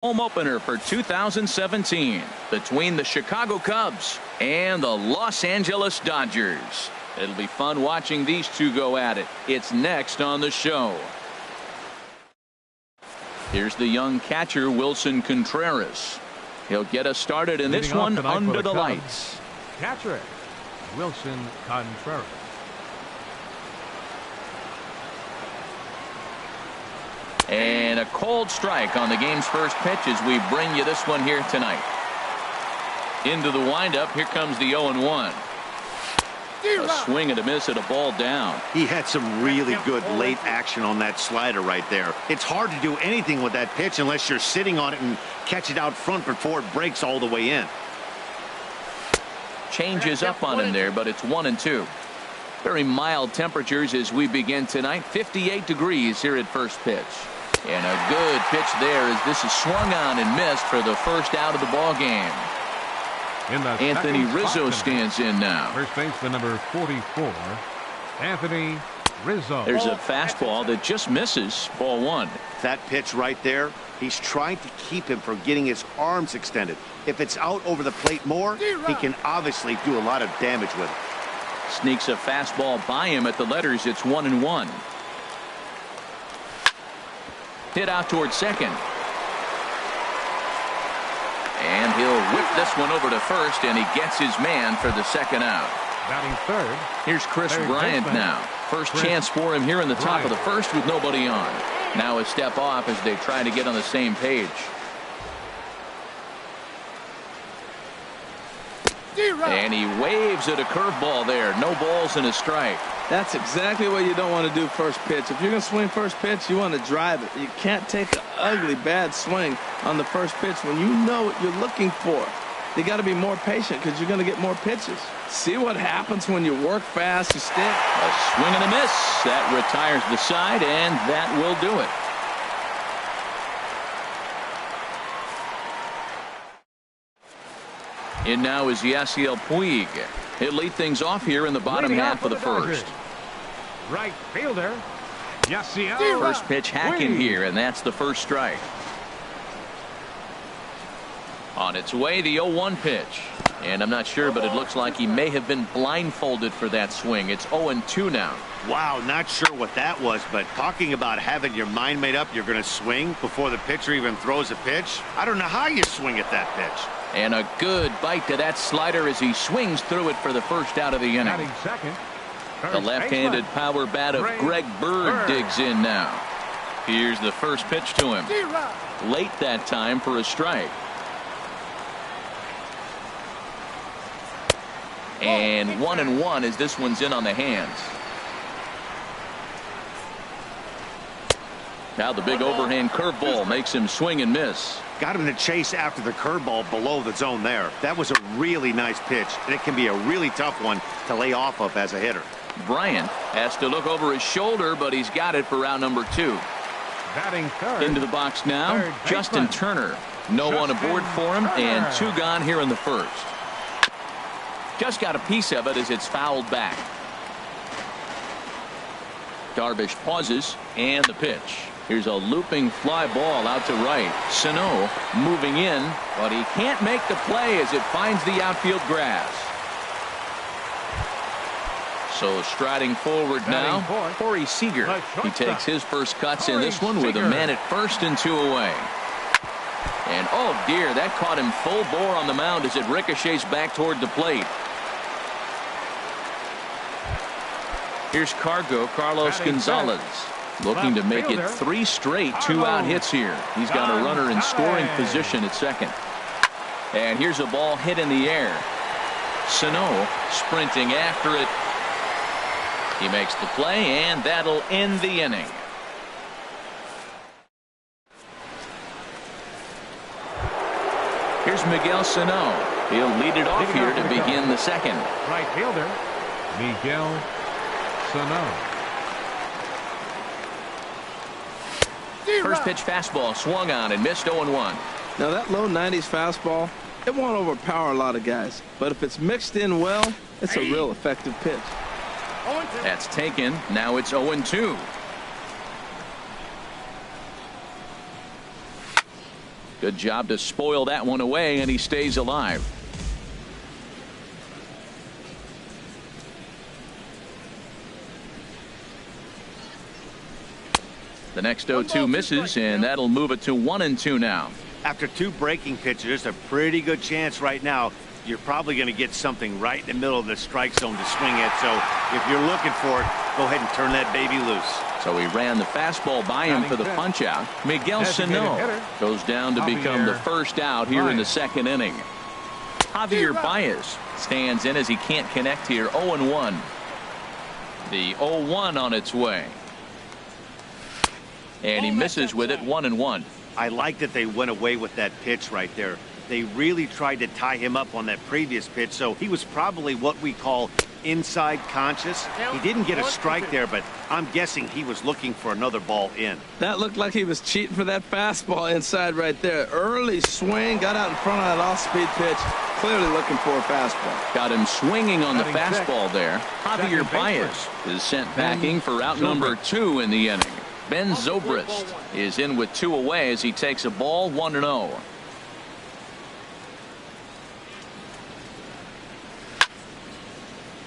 Home opener for 2017 between the Chicago Cubs and the Los Angeles Dodgers. It'll be fun watching these two go at it. It's next on the show. Here's the young catcher, Wilson Contreras. He'll get us started in this one under the lights. Catcher, Wilson Contreras. And a cold strike on the game's first pitch as we bring you this one here tonight. Into the windup, here comes the 0-1. A swing and a miss at a ball down. He had some really good late action on that slider right there. It's hard to do anything with that pitch unless you're sitting on it and catch it out front before it breaks all the way in. Changes up on him there, but it's 1-2. Very mild temperatures as we begin tonight. 58 degrees here at first pitch. And a good pitch there as this is swung on and missed for the first out of the ball game. Anthony Rizzo stands in now. First baseman number 44, Anthony Rizzo. There's a fastball that just misses. Ball one. That pitch right there, he's trying to keep him from getting his arms extended. If it's out over the plate more, he can obviously do a lot of damage with it. Sneaks a fastball by him at the letters. It's 1-1. Hit out towards second. And he'll whip this one over to first, and he gets his man for the second out. Batting third. Here's Chris Bryant now. First chance for him here in the top of the first with nobody on. Now a step off as they try to get on the same page. And he waves at a curveball there. No balls and a strike. That's exactly what you don't want to do first pitch. If you're going to swing first pitch, you want to drive it. You can't take an ugly, bad swing on the first pitch when you know what you're looking for. You got to be more patient because you're going to get more pitches. See what happens when you work fast, you stick. A swing and a miss. That retires the side, and that will do it. And now is Yasiel Puig. He'll lead things off here in the bottom half of the first. Right fielder, Yasiel. First pitch hacking here, and that's the first strike. On its way, the 0-1 pitch. And I'm not sure, but it looks like he may have been blindfolded for that swing. It's 0-2 now. Wow, not sure what that was, but talking about having your mind made up you're going to swing before the pitcher even throws a pitch. I don't know how you swing at that pitch. And a good bite to that slider as he swings through it for the first out of the inning. Second, the left-handed power bat of Greg Bird digs in now. Here's the first pitch to him. Late that time for a strike. And 1-1 as this one's in on the hands. Now the big overhand curveball makes him swing and miss. Got him to chase after the curveball below the zone there. That was a really nice pitch, and it can be a really tough one to lay off of as a hitter. Bryant has to look over his shoulder, but he's got it for out number 2. Batting third. Into the box now, Justin Turner. No one aboard for him, and 2 gone here in the first. Just got a piece of it as it's fouled back. Darvish pauses, and the pitch. Here's a looping fly ball out to right. Sano moving in, but he can't make the play as it finds the outfield grass. So striding forward now, Corey Seager. He takes his first cuts in this one with a man at first and 2 away. And oh dear, that caught him full bore on the mound as it ricochets back toward the plate. Here's Carlos Gonzalez. Looking to make it 3 straight 2-out hits here. He's got a runner in scoring position at second. And here's a ball hit in the air. Sano sprinting after it. He makes the play, and that'll end the inning. Here's Miguel Sano. He'll lead it off here to begin the second. Right fielder, Miguel Sano. First pitch fastball swung on and missed 0-1. Now that low 90s fastball, it won't overpower a lot of guys. But if it's mixed in well, it's a real effective pitch. That's taken. Now it's 0-2. Good job to spoil that one away, and he stays alive. The next 0-2 misses, and that'll move it to 1-2 now. After 2 breaking pitches, there's a pretty good chance right now you're probably going to get something right in the middle of the strike zone to swing at. So if you're looking for it, go ahead and turn that baby loose. So he ran the fastball by him for the punch out. Miguel Sano goes down to become the first out here in the second inning. Javier Baez stands in as he can't connect here. 0-1. The 0-1 on its way. And he misses with it. 1-1. I like that they went away with that pitch right there. They really tried to tie him up on that previous pitch, so he was probably what we call inside conscious. He didn't get a strike there, but I'm guessing he was looking for another ball in. That looked like he was cheating for that fastball inside right there. Early swing, got out in front of that off-speed pitch, clearly looking for a fastball. Got him swinging on the fastball there. Javier Baez is sent packing for out number 2 in the inning. Ben Zobrist is in with 2 away as he takes a ball. 1-0.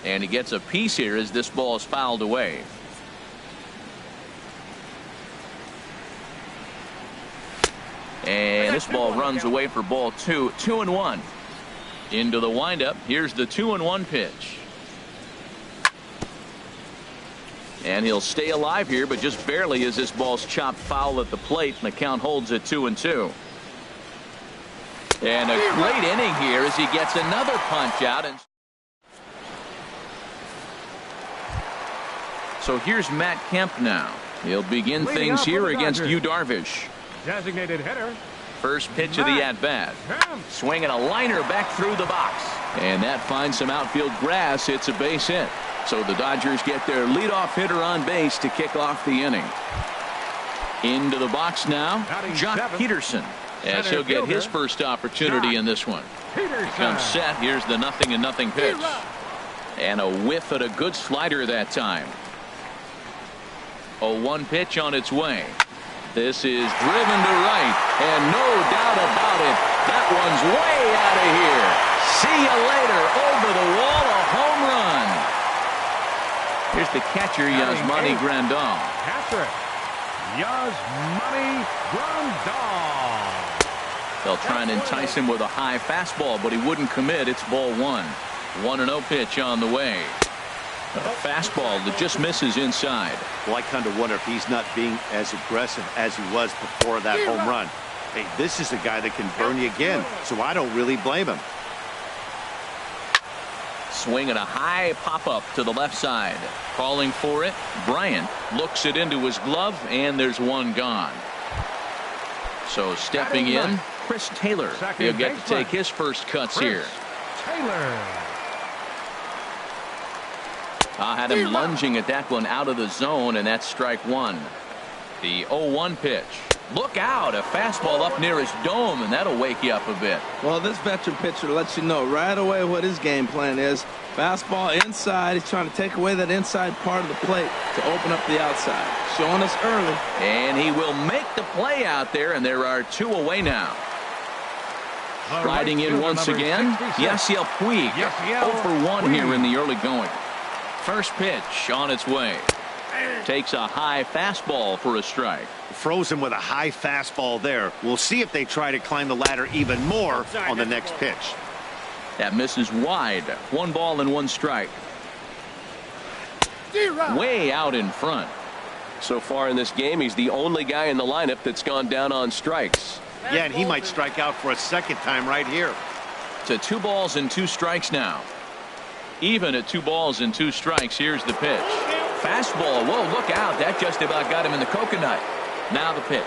And he gets a piece here as this ball is fouled away. And this ball runs away for ball 2. 2-1. Into the windup. Here's the 2-1 pitch. And he'll stay alive here, but just barely as this ball's chopped foul at the plate, and the count holds at 2-2. And a great inning here as he gets another punch out. And so here's Matt Kemp now. He'll begin things here against Yu Darvish. Designated hitter. First pitch of the at-bat. Swinging a liner back through the box. And that finds some outfield grass. It's a base hit. So the Dodgers get their leadoff hitter on base to kick off the inning. Into the box now, Jock Peterson, as he'll get his first opportunity in this one. Comes set. Here's the 0-0 pitch. And a whiff at a good slider that time. 0-1 pitch on its way. This is driven to right, and no doubt about it, that one's way out of here. See you later. Over the wall, a home run. Here's the catcher, Yasmani Grandal. Catcher, Yasmani Grandal. They'll try and entice him with a high fastball, but he wouldn't commit. It's ball 1. 1-0 pitch on the way. A fastball that just misses inside. Well, I kind of wonder if he's not being as aggressive as he was before that home run. Hey, this is a guy that can burn you again, so I don't really blame him. Swinging a high pop-up to the left side. Calling for it. Bryant looks it into his glove, and there's one gone. So stepping in, Chris Taylor. He'll get to take his first cuts here. Taylor. I had him lunging at that one out of the zone, and that's strike 1. The 0-1 pitch. Look out, a fastball up near his dome, and that'll wake you up a bit. Well, this veteran pitcher lets you know right away what his game plan is. Fastball inside. He's trying to take away that inside part of the plate to open up the outside. Showing us early. And he will make the play out there, and there are 2 away now. Riding in once again, Yasiel Puig. 0 for 1 here in the early going. First pitch on its way. Takes a high fastball for a strike. Froze him with a high fastball there. We'll see if they try to climb the ladder even more on the next pitch. That misses wide. 1 ball and 1 strike. Way out in front. So far in this game, he's the only guy in the lineup that's gone down on strikes. Yeah, and he might strike out for a second time right here. To 2 balls and 2 strikes now. Even at 2 balls and 2 strikes. Here's the pitch. Fastball. Whoa, look out. That just about got him in the coconut. Now the pitch.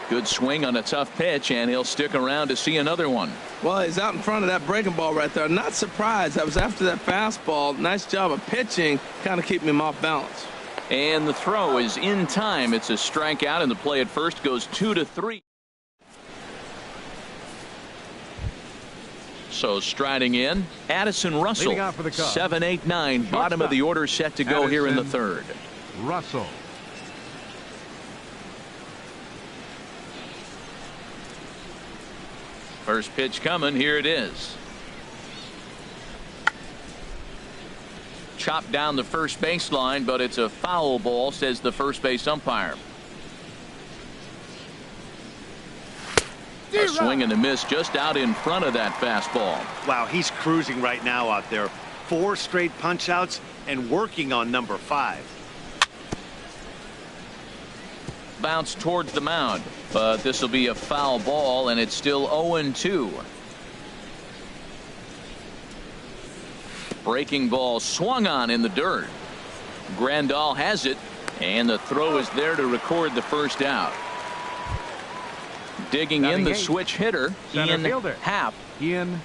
Good swing on a tough pitch, and he'll stick around to see another one. Well, he's out in front of that breaking ball right there. Not surprised. That was after that fastball. Nice job of pitching, kind of keeping him off balance. And the throw is in time. It's a strikeout, and the play at first goes 2-3. So striding in, Addison Russell. 7, 8, 9. Bottom of the order set to go here in the 3rd. Russell. First pitch coming. Here it is. Chopped down the first baseline, but it's a foul ball, says the first base umpire. A swing and a miss just out in front of that fastball. Wow, he's cruising right now out there. 4 straight punch outs and working on number 5. Bounce towards the mound, but this will be a foul ball, and it's still 0-2. Breaking ball swung on in the dirt. Grandal has it, and the throw is there to record the first out. Digging in the switch hitter, Ian Happ. Ian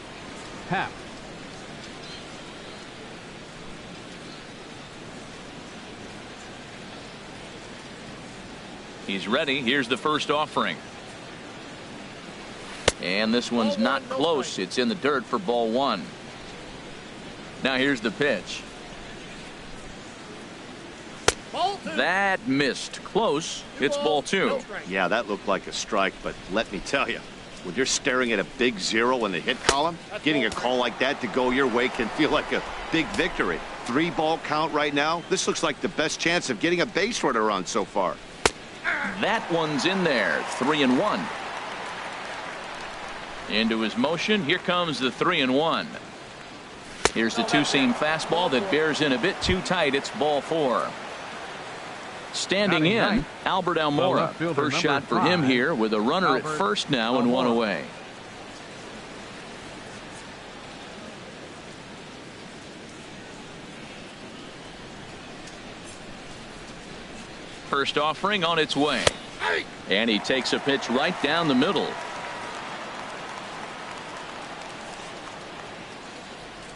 Happ. He's ready. Here's the first offering. And this one's not close. It's in the dirt for ball 1. Now here's the pitch. That missed. Close. It's ball 2. Yeah, that looked like a strike, but let me tell you, when you're staring at a big 0 in the hit column, getting a call like that to go your way can feel like a big victory. 3-ball count right now. This looks like the best chance of getting a base runner on so far. That one's in there. 3-1. Into his motion. Here comes the 3-1. Here's the two-seam fastball that bears in a bit too tight. It's ball 4. Standing in, Albert Almora. First shot for him here with a runner at first now and 1 away. First offering on its way. And he takes a pitch right down the middle.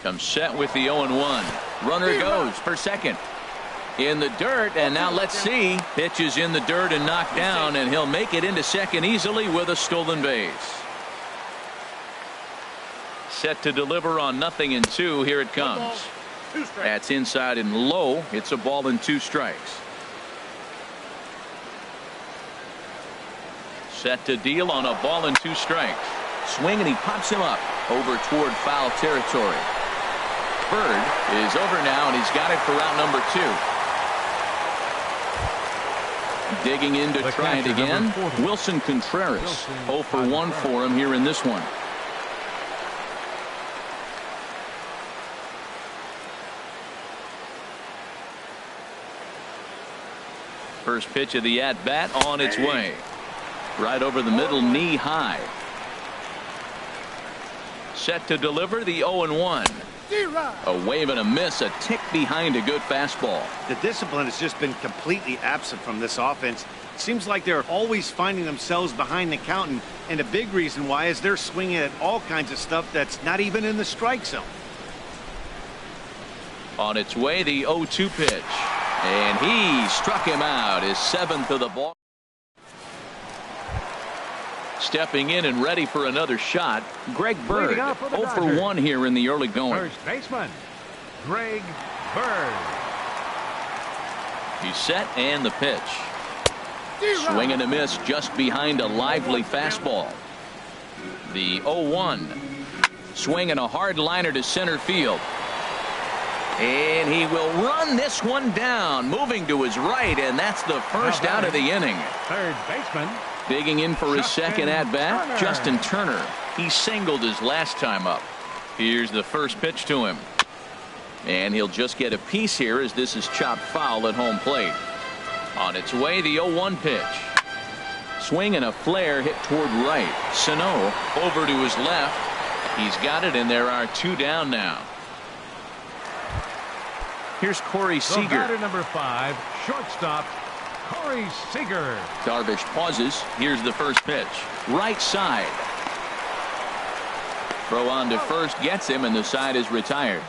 Comes set with the 0-1. Runner goes for second. In the dirt, and now let's see. Pitch is in the dirt and knocked down, and he'll make it into second easily with a stolen base. Set to deliver on 0-2. Here it comes. That's inside and low. It's a ball and 2 strikes. Set to deal on a ball and 2 strikes. Swing, and he pops him up over toward foul territory. Bird is over now, and he's got it for out number 2. Digging in to try it again. Wilson Contreras. 0 for 1 for him here in this one. First pitch of the at-bat on its way. Right over the middle, knee high. Set to deliver the 0-1. A wave and a miss, a tick behind a good fastball. The discipline has just been completely absent from this offense. It seems like they're always finding themselves behind the count, and a big reason why is they're swinging at all kinds of stuff that's not even in the strike zone. On its way, the 0-2 pitch. And he struck him out, his 7th of the ball. Stepping in and ready for another shot, Greg Bird. 0 for 1 here in the early going. First baseman, Greg Bird. He's set, and the pitch. Swing and a miss just behind a lively fastball. The 0-1. Swing and a hard liner to center field. And he will run this one down, moving to his right, and that's the first out of the inning. Third baseman. Digging in for his second at-bat, Justin Turner. He singled his last time up. Here's the first pitch to him. And he'll just get a piece here as this is chopped foul at home plate. On its way, the 0-1 pitch. Swing and a flare hit toward right. Sano over to his left. He's got it, and there are 2 down now. Here's Corey Seager. Batter number 5, shortstop, Corey Seager. Darvish pauses. Here's the first pitch. Right side. Throw on to first gets him, and the side is retired.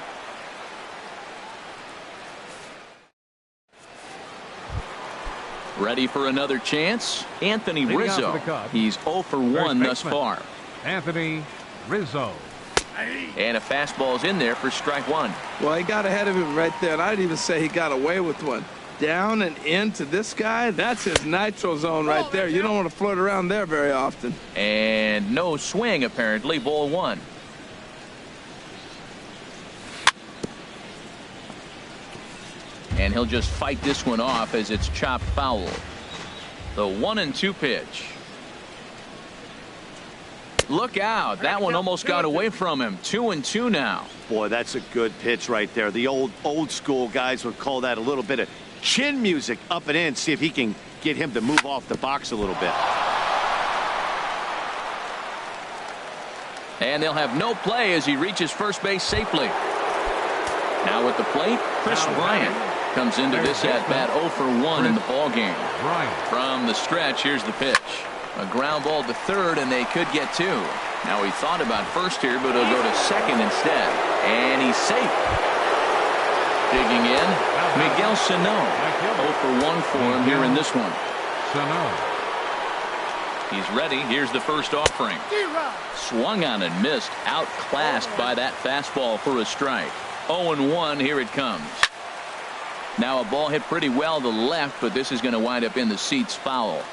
Ready for another chance? Anthony Rizzo. He's 0 for 1 thus far. Anthony Rizzo. And a fastball's in there for strike 1. Well, he got ahead of him right there, and I'd even say he got away with one. down and into this guy, that's his nitro zone right there. You don't want to float around there very often. And no swing, apparently. Ball one. And he'll just fight this one off as it's chopped foul. The 1-2 pitch. Look out. That one almost got away from him. 2-2 now. Boy, that's a good pitch right there. The old school guys would call that a little bit of chin music up and in. See if he can get him to move off the box a little bit. And they'll have no play as he reaches first base safely. Now at the plate, Chris Bryant comes into this at-bat 0 for 1 in the ballgame. From the stretch, here's the pitch. A ground ball to third, and they could get two. Now he thought about first here, but he'll go to second instead. And he's safe. Digging in, Miguel Sano. 0 for 1 for him here in this one. He's ready. Here's the first offering. Swung on and missed. Outclassed by that fastball for a strike. 0-1. Here it comes. Now a ball hit pretty well to the left, but this is going to wind up in the seats foul.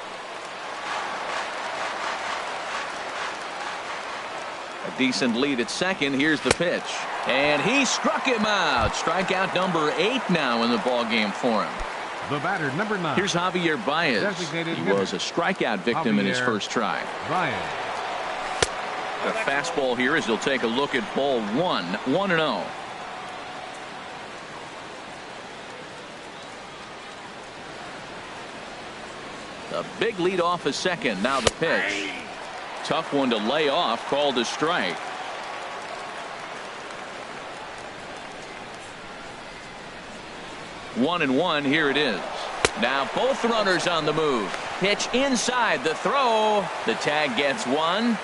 A decent lead at second. Here's the pitch. And he struck him out. Strikeout number 8 now in the ballgame for him. The batter, number 9. Here's Javier Baez. He was a strikeout victim in his first try. The fastball here as he'll take a look at ball 1. 1-0. A big lead off a second. Now the pitch. Tough one to lay off. Called a strike. One and one. Here it is. Now both runners on the move. Pitch inside. The throw. The tag gets one.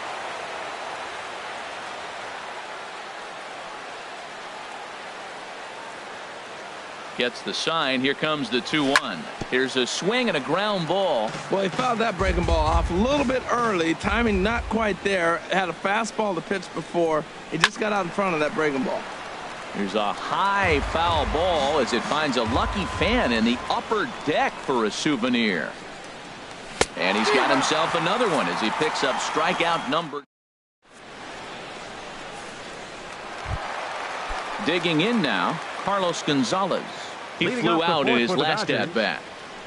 Gets the sign. Here comes the 2-1. Here's a swing and a ground ball. Well, he fouled that breaking ball off a little bit early. Timing not quite there. Had a fastball to pitch before. He just got out in front of that breaking ball. Here's a high foul ball as it finds a lucky fan in the upper deck for a souvenir. And he's got himself another one as he picks up strikeout number. Digging in now, Carlos Gonzalez. He flew out in his last at-bat.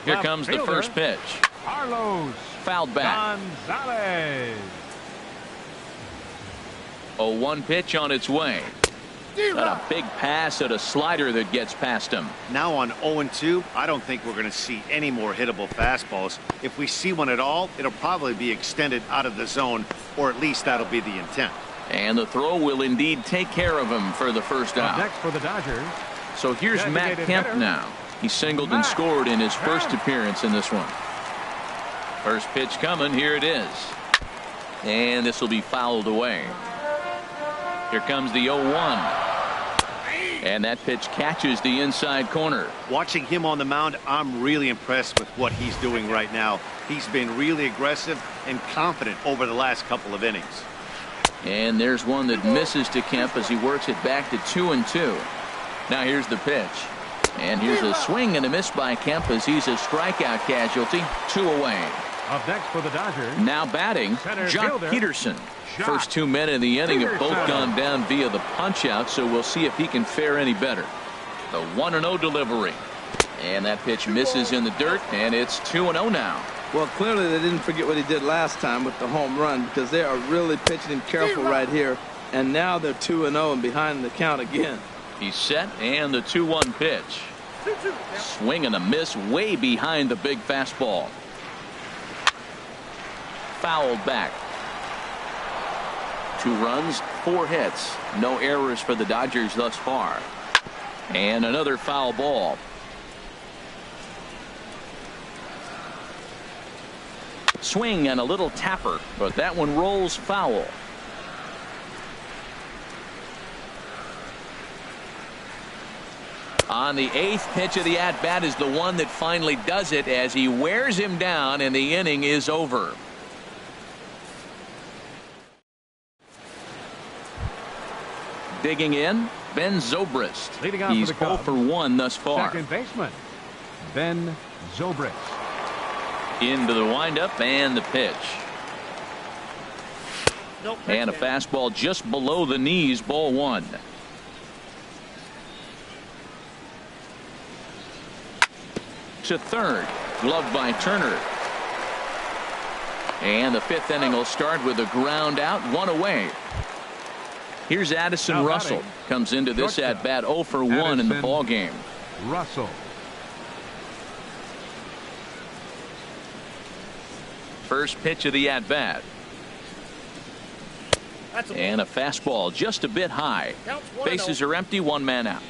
Here comes the first pitch. Carlos Fouled back. Gonzalez. 0-1 pitch on its way. Got a big pass at a slider that gets past him. Now on 0-2, I don't think we're going to see any more hittable fastballs. If we see one at all, it'll probably be extended out of the zone, or at least that'll be the intent. And the throw will indeed take care of him for the first out. Next for the Dodgers. So here's Matt Kemp now. He singled and scored in his first appearance in this one. First pitch coming. Here it is. And this will be fouled away. Here comes the 0-1. And that pitch catches the inside corner. Watching him on the mound, I'm really impressed with what he's doing right now. He's been really aggressive and confident over the last couple of innings. And there's one that misses to Kemp as he works it back to 2-2. Now here's the pitch. And here's a swing and a miss by Kemp as he's a strikeout casualty. 2 away. Up next for the Dodgers. Now batting, Jock Peterson. First 2 men in the inning have both gone down via the punch-out, so we'll see if he can fare any better. The 1-0 delivery. And that pitch misses in the dirt, and it's 2-0 now. Well, clearly they didn't forget what he did last time with the home run, because they are really pitching him careful right here. And now they're 2-0 and behind the count again. He's set, and the 2-1 pitch. Swing and a miss way behind the big fastball. Fouled back. 2 runs, 4 hits. No errors for the Dodgers thus far. And another foul ball. Swing and a little tapper, but that one rolls foul. On the 8th pitch of the at-bat is the one that finally does it as he wears him down and the inning is over. Digging in, Ben Zobrist. Leading off He's for the Cubs, 0 for 1 thus far. Second baseman, Ben Zobrist. Into the windup and the pitch. And a fastball just below the knees, ball one. To third, gloved by Turner. And the fifth inning will start with a ground out, one away. Here's Addison Now Russell. batting, Comes into this shortstop, at bat 0 for 1 in the Addison ball game. Russell. First pitch of the at bat. And a fastball just a bit high. Bases are empty, one man out.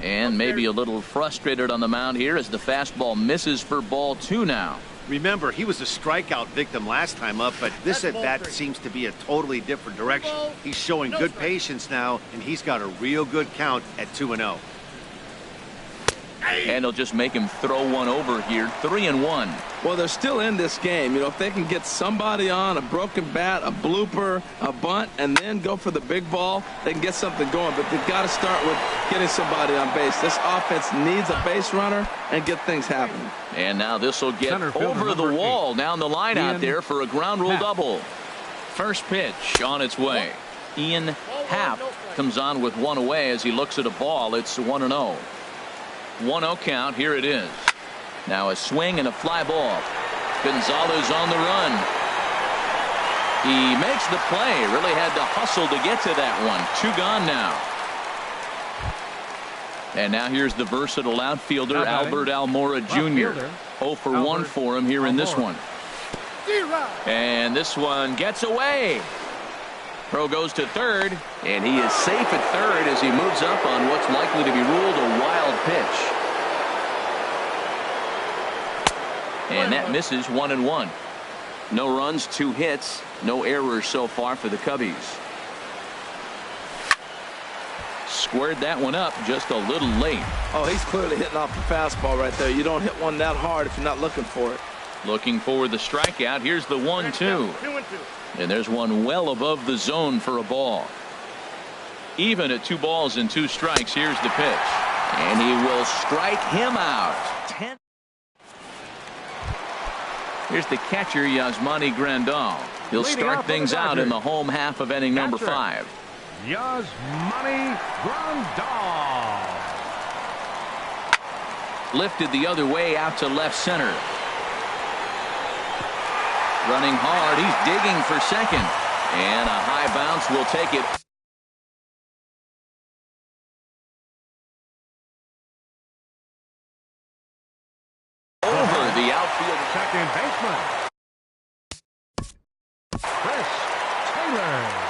And maybe a little frustrated on the mound here as the fastball misses for ball two now. Remember, he was a strikeout victim last time up, but this at bat seems to be a totally different direction. He's showing good patience now, and he's got a real good count at 2-0. And he'll just make him throw one over here. 3-1. Well, they're still in this game. You know, if they can get somebody on, a broken bat, a blooper, a bunt, and then go for the big ball, they can get something going. But they've got to start with getting somebody on base. This offense needs a base runner and get things happening. And now this will get Center fielder over the number wall 8. down the line out Ian there for a ground rule Happ. double. First pitch on its way. Ian Happ comes on with one away as he looks at a ball. It's 1-0. 1-0 count. Here it is. Now a swing and a fly ball. Gonzalez on the run. He makes the play. Really had to hustle to get to that one. Two gone now. And now here's the versatile outfielder, Albert Almora Jr. 0 for 1 for him here in this one. And this one gets away. Throw goes to third, and he is safe at third as he moves up on what's likely to be ruled a wild pitch. And that misses 1-1. No runs, 2 hits, no errors so far for the Cubbies. Squared that one up just a little late. Oh, he's clearly hitting off the fastball right there. You don't hit one that hard if you're not looking for it. Looking for the strikeout. Here's the 1-2. And there's one well above the zone for a ball. Even at 2 balls and 2 strikes. Here's the pitch. And he will strike him out. 10. Here's the catcher, Yasmani Grandal. He'll start things out in the home half of inning number 5. Yasmani Grandal. Lifted the other way out to left center. Running hard. He's digging for second. And a high bounce will take it. Over the outfield. Second baseman, Chris Taylor.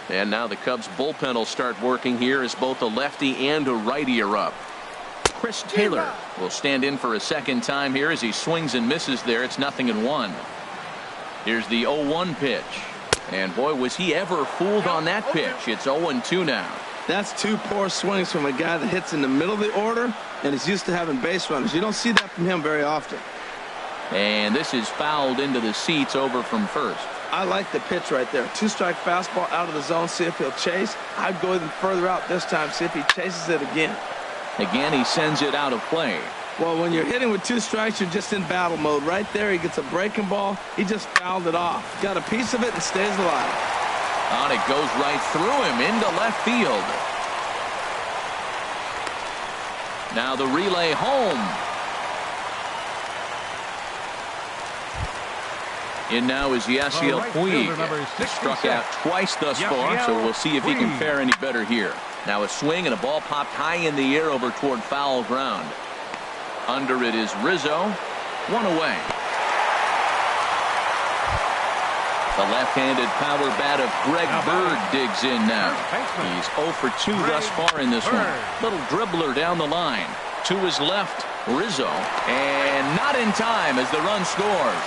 And now the Cubs bullpen will start working here as both a lefty and a righty are up. Chris Taylor will stand in for a second time here as he swings and misses there. It's 0-1. Here's the 0-1 pitch. And boy, was he ever fooled on that pitch. It's 0-2 now. That's 2 poor swings from a guy that hits in the middle of the order, and he's used to having base runners. You don't see that from him very often. And this is fouled into the seats over from first. I like the pitch right there. 2-strike fastball out of the zone, see if he'll chase. I'd go even further out this time, see if he chases it again. Again, he sends it out of play. Well, when you're hitting with 2 strikes, you're just in battle mode. Right there, he gets a breaking ball. He just fouled it off. Got a piece of it and stays alive. On it goes right through him into left field. Now the relay home. In now is Yasiel Right fielder, Puig. number Struck 66. out twice thus far, so we'll see if he can Puig. fare any better here. Now a swing and a ball popped high in the air over toward foul ground. Under it is Rizzo. One away. The left-handed power bat of Greg Bird digs in now. He's 0 for 2 thus far in this one. Little dribbler down the line. To his left, Rizzo. And not in time as the run scores.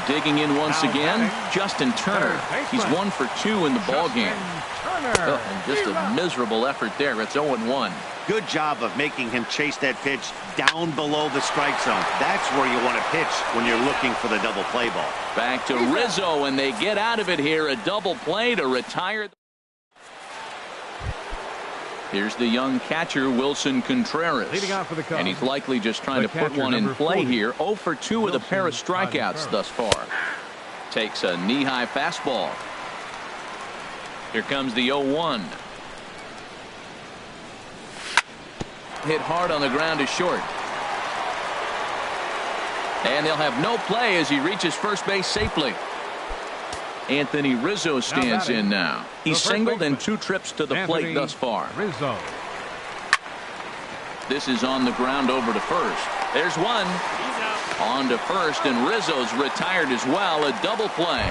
Digging in once again, Justin Turner. He's 1 for 2 in the ball game. And just a miserable effort there. It's 0-1. Good job of making him chase that pitch down below the strike zone. That's where you want to pitch when you're looking for the double play ball. Back to Rizzo, and they get out of it here. A double play to retire. Here's the young catcher, Wilson Contreras. Leading off for the Cubs, and he's likely just trying the to put catcher, one in number play 40, here. 0 for 2 with a pair of Wilson strikeouts thus far. Takes a knee-high fastball. Here comes the 0-1. Hit hard on the ground to short. And they'll have no play as he reaches first base safely. Anthony Rizzo stands in now. He's singled in 2 trips to the plate thus far. Rizzo. This is on the ground over to first. There's one. On to first, and Rizzo's retired as well. A double play.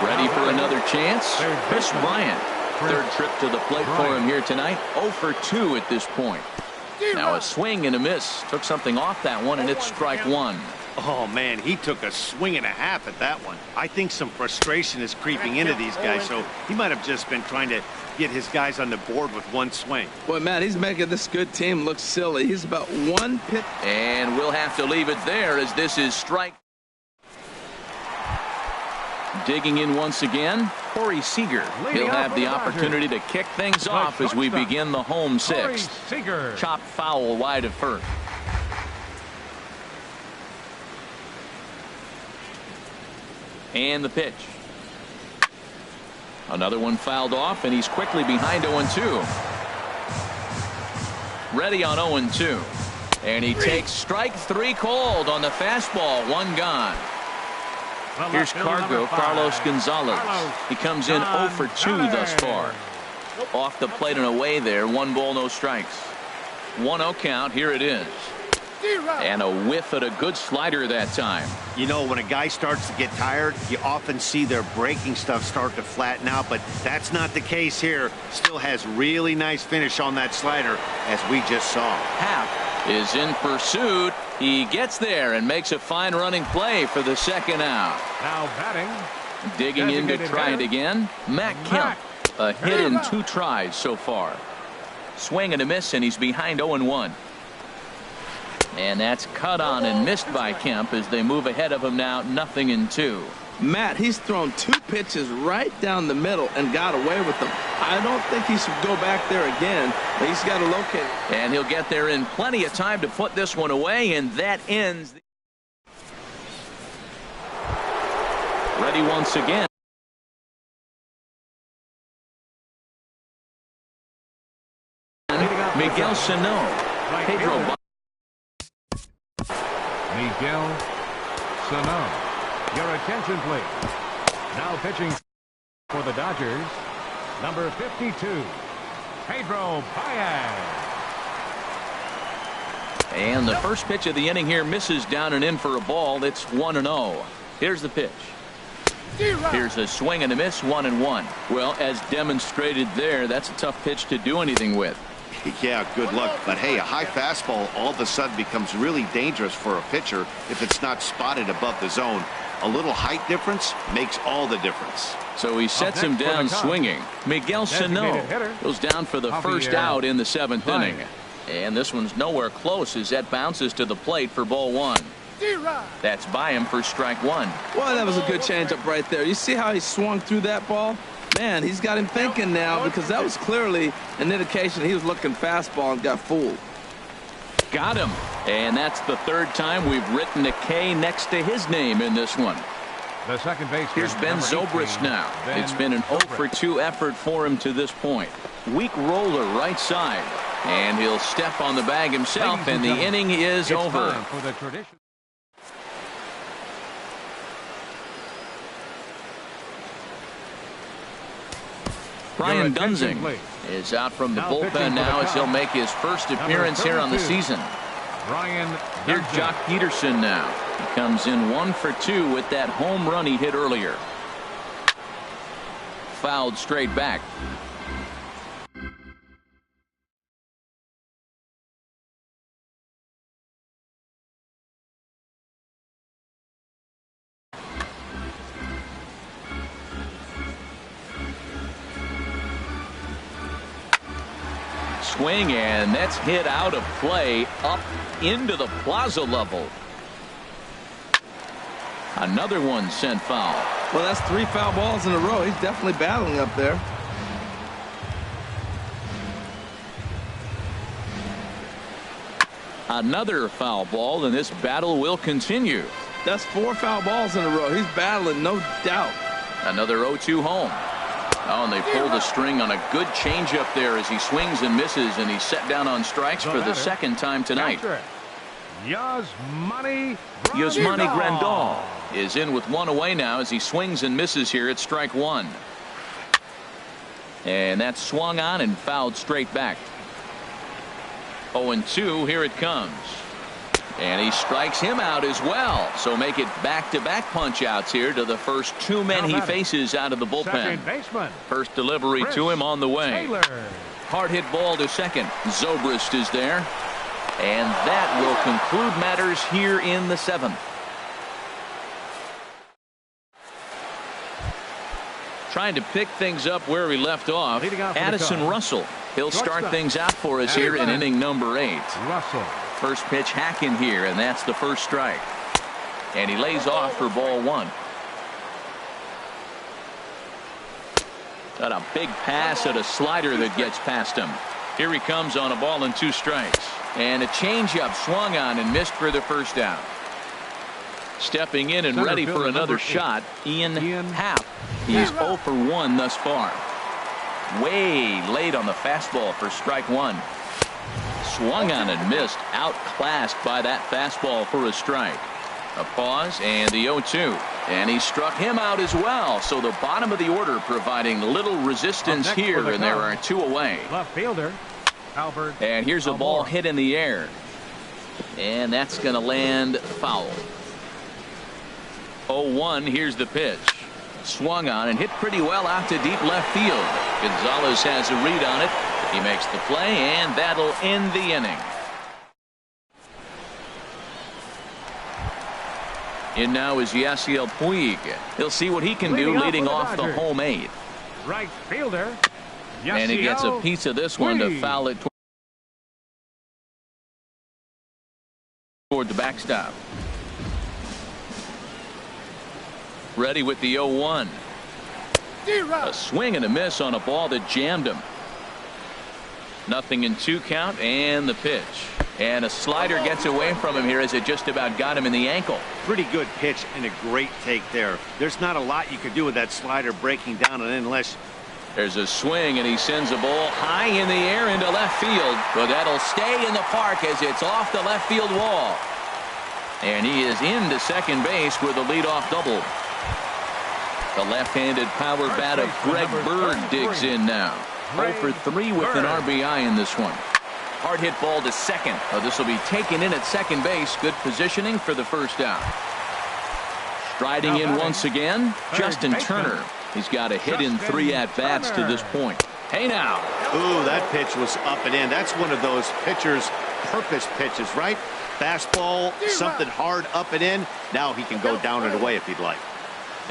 Ready for another chance? Chris Bryant. 3rd trip to the plate for him here tonight. 0 for 2 at this point. Now a swing and a miss. Took something off that one, and it's strike 1. Oh, man, he took a swing and a half at that one. I think some frustration is creeping into these guys, so he might have just been trying to get his guys on the board with one swing. Boy, Matt, he's making this good team look silly. He's about 1 pitch. And we'll have to leave it there as this is strike. Digging in once again, Corey Seager. He'll have the opportunity to kick things off as we begin the home 6th. Chopped foul wide of first. And the pitch. Another one fouled off, and he's quickly behind 0-2. Ready on 0-2. And he takes strike 3 called on the fastball. 1 gone. Here's Cargo, Carlos Gonzalez. He comes in 0 for 2 thus far. Off the plate and away there. 1 ball, no strikes. 1-0 count. Here it is. And a whiff at a good slider that time. You know, when a guy starts to get tired, you often see their breaking stuff start to flatten out, but that's not the case here. Still has really nice finish on that slider, as we just saw. Happ is in pursuit. He gets there and makes a fine running play for the 2nd out. Now batting. Digging in to try it again. Matt Kemp. A hit in 2 tries so far. Swing and a miss, and he's behind 0-1. And that's cut on and missed by Kemp as they move ahead of him now, 0-2. Matt, he's thrown 2 pitches right down the middle and got away with them. I don't think he should go back there again. He's got to locate it. And he'll get there in plenty of time to put this one away, and that ends. Ready once again. Miguel Sano. Pedro. Miguel Sano. Your attention, please. Now pitching for the Dodgers, number 52, Pedro Baez. And the first pitch of the inning here misses down and in for a ball. It's 1-0. Here's the pitch. Here's a swing and a miss, 1-1. Well, as demonstrated there, that's a tough pitch to do anything with. Yeah, good luck. But hey, a high fastball all of a sudden becomes really dangerous for a pitcher if it's not spotted above the zone. A little height difference makes all the difference. So he sets him down swinging. Miguel Sano goes down for the first out in the 7th inning. And this one's nowhere close as that bounces to the plate for ball 1. That's by him for strike 1. Well, that was a good changeup right there. You see how he swung through that ball? Man, he's got him thinking now, because that was clearly an indication he was looking fastball and got fooled. Got him. And that's the 3rd time we've written a K next to his name in this one. The second baseman. Here's Ben Zobrist now. It's been an 0 for 2 effort for him to this point. Weak roller right side. And he'll step on the bag himself, and the inning is over. For the tradition. Brian Dunsing is out from the bullpen now as he'll make his first appearance here on the season. Here's Jock Peterson now. He comes in 1 for 2 with that home run he hit earlier. Fouled straight back. swing, and that's hit out of play up into the plaza level. Another one sent foul. Well, that's 3 foul balls in a row. He's definitely battling up there. Another foul ball, and this battle will continue. That's 4 foul balls in a row. He's battling, no doubt. Another 0-2 home. Oh, and they pulled a string on a good changeup there as he swings and misses, and he's set down on strikes for the second time tonight. Yasmani Grandal is in with 1 away now as he swings and misses here at strike 1. And that's swung on and fouled straight back. 0-2, here it comes. And he strikes him out as well. So make it back-to-back punch-outs here to the first 2 men he faces out of the bullpen. First delivery to him on the way. Hard hit ball to second. Zobrist is there. And that will conclude matters here in the 7th. Trying to pick things up where we left off. Addison Russell. He'll start things out for us here in inning number 8. Russell. First pitch hacking here, and that's the first strike. And he lays off for ball 1. Got a big pass at a slider that gets past him. Here he comes on a ball and 2 strikes. And a changeup swung on and missed for the first out. Stepping in and ready for another shot, Ian Happ. He's 0 for 1 thus far. Way late on the fastball for strike 1. Swung on and missed, outclassed by that fastball for a strike. A pause and the 0-2. And he struck him out as well. So the bottom of the order providing little resistance here, and there are 2 away. Left fielder, Albert. And here's a ball hit in the air. And that's going to land foul. 0-1, here's the pitch. Swung on and hit pretty well out to deep left field. Gonzalez has a read on it. He makes the play, and that'll end the inning. In now is Yasiel Puig. He'll see what he can do leading off the home 8. Right fielder. And he gets a piece of this one to foul it toward the backstop. Ready with the 0-1. A swing and a miss on a ball that jammed him. 0-2 count, and the pitch. And a slider gets away from him here as it just about got him in the ankle. Pretty good pitch and a great take there. There's not a lot you could do with that slider breaking down and unless. There's a swing, and he sends a ball high in the air into left field. But that'll stay in the park as it's off the left field wall. And he is into second base with a leadoff double. The left-handed power bat of Greg Bird digs in now. 0 for 3 with an RBI in this one. Hard hit ball to second. This will be taken in at second base. Good positioning for the first out. Striding in once again, Justin Turner. He's got a hit in 3 at-bats to this point. Hey now. Ooh, that pitch was up and in. That's one of those pitcher's purpose pitches, right? Fastball, something hard up and in. Now he can go down and away if he'd like.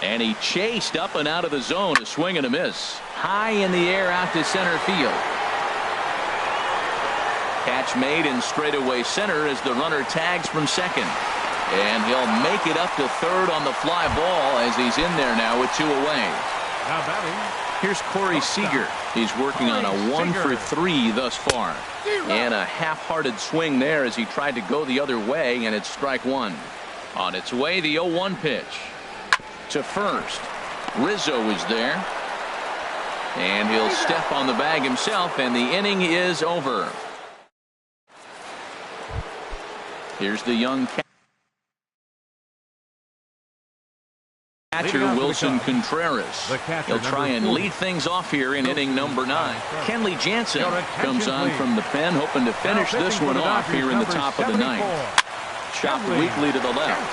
And he chased up and out of the zone, a swing and a miss. High in the air out to center field. Catch made in straightaway center as the runner tags from second. And he'll make it up to third on the fly ball as he's in there now with 2 away. Now batting. Here's Corey Seager. He's working on a 1 for 3 thus far. And a half-hearted swing there as he tried to go the other way, and it's strike 1. On its way, the 0-1 pitch. To first. Rizzo is there. And he'll step on the bag himself, and the inning is over. Here's the young catcher, Wilson Contreras. He'll try and lead things off here in inning number 9. Kenley Jansen comes on from the pen, hoping to finish this one off here in the top of the 9th. Chopped weakly to the left.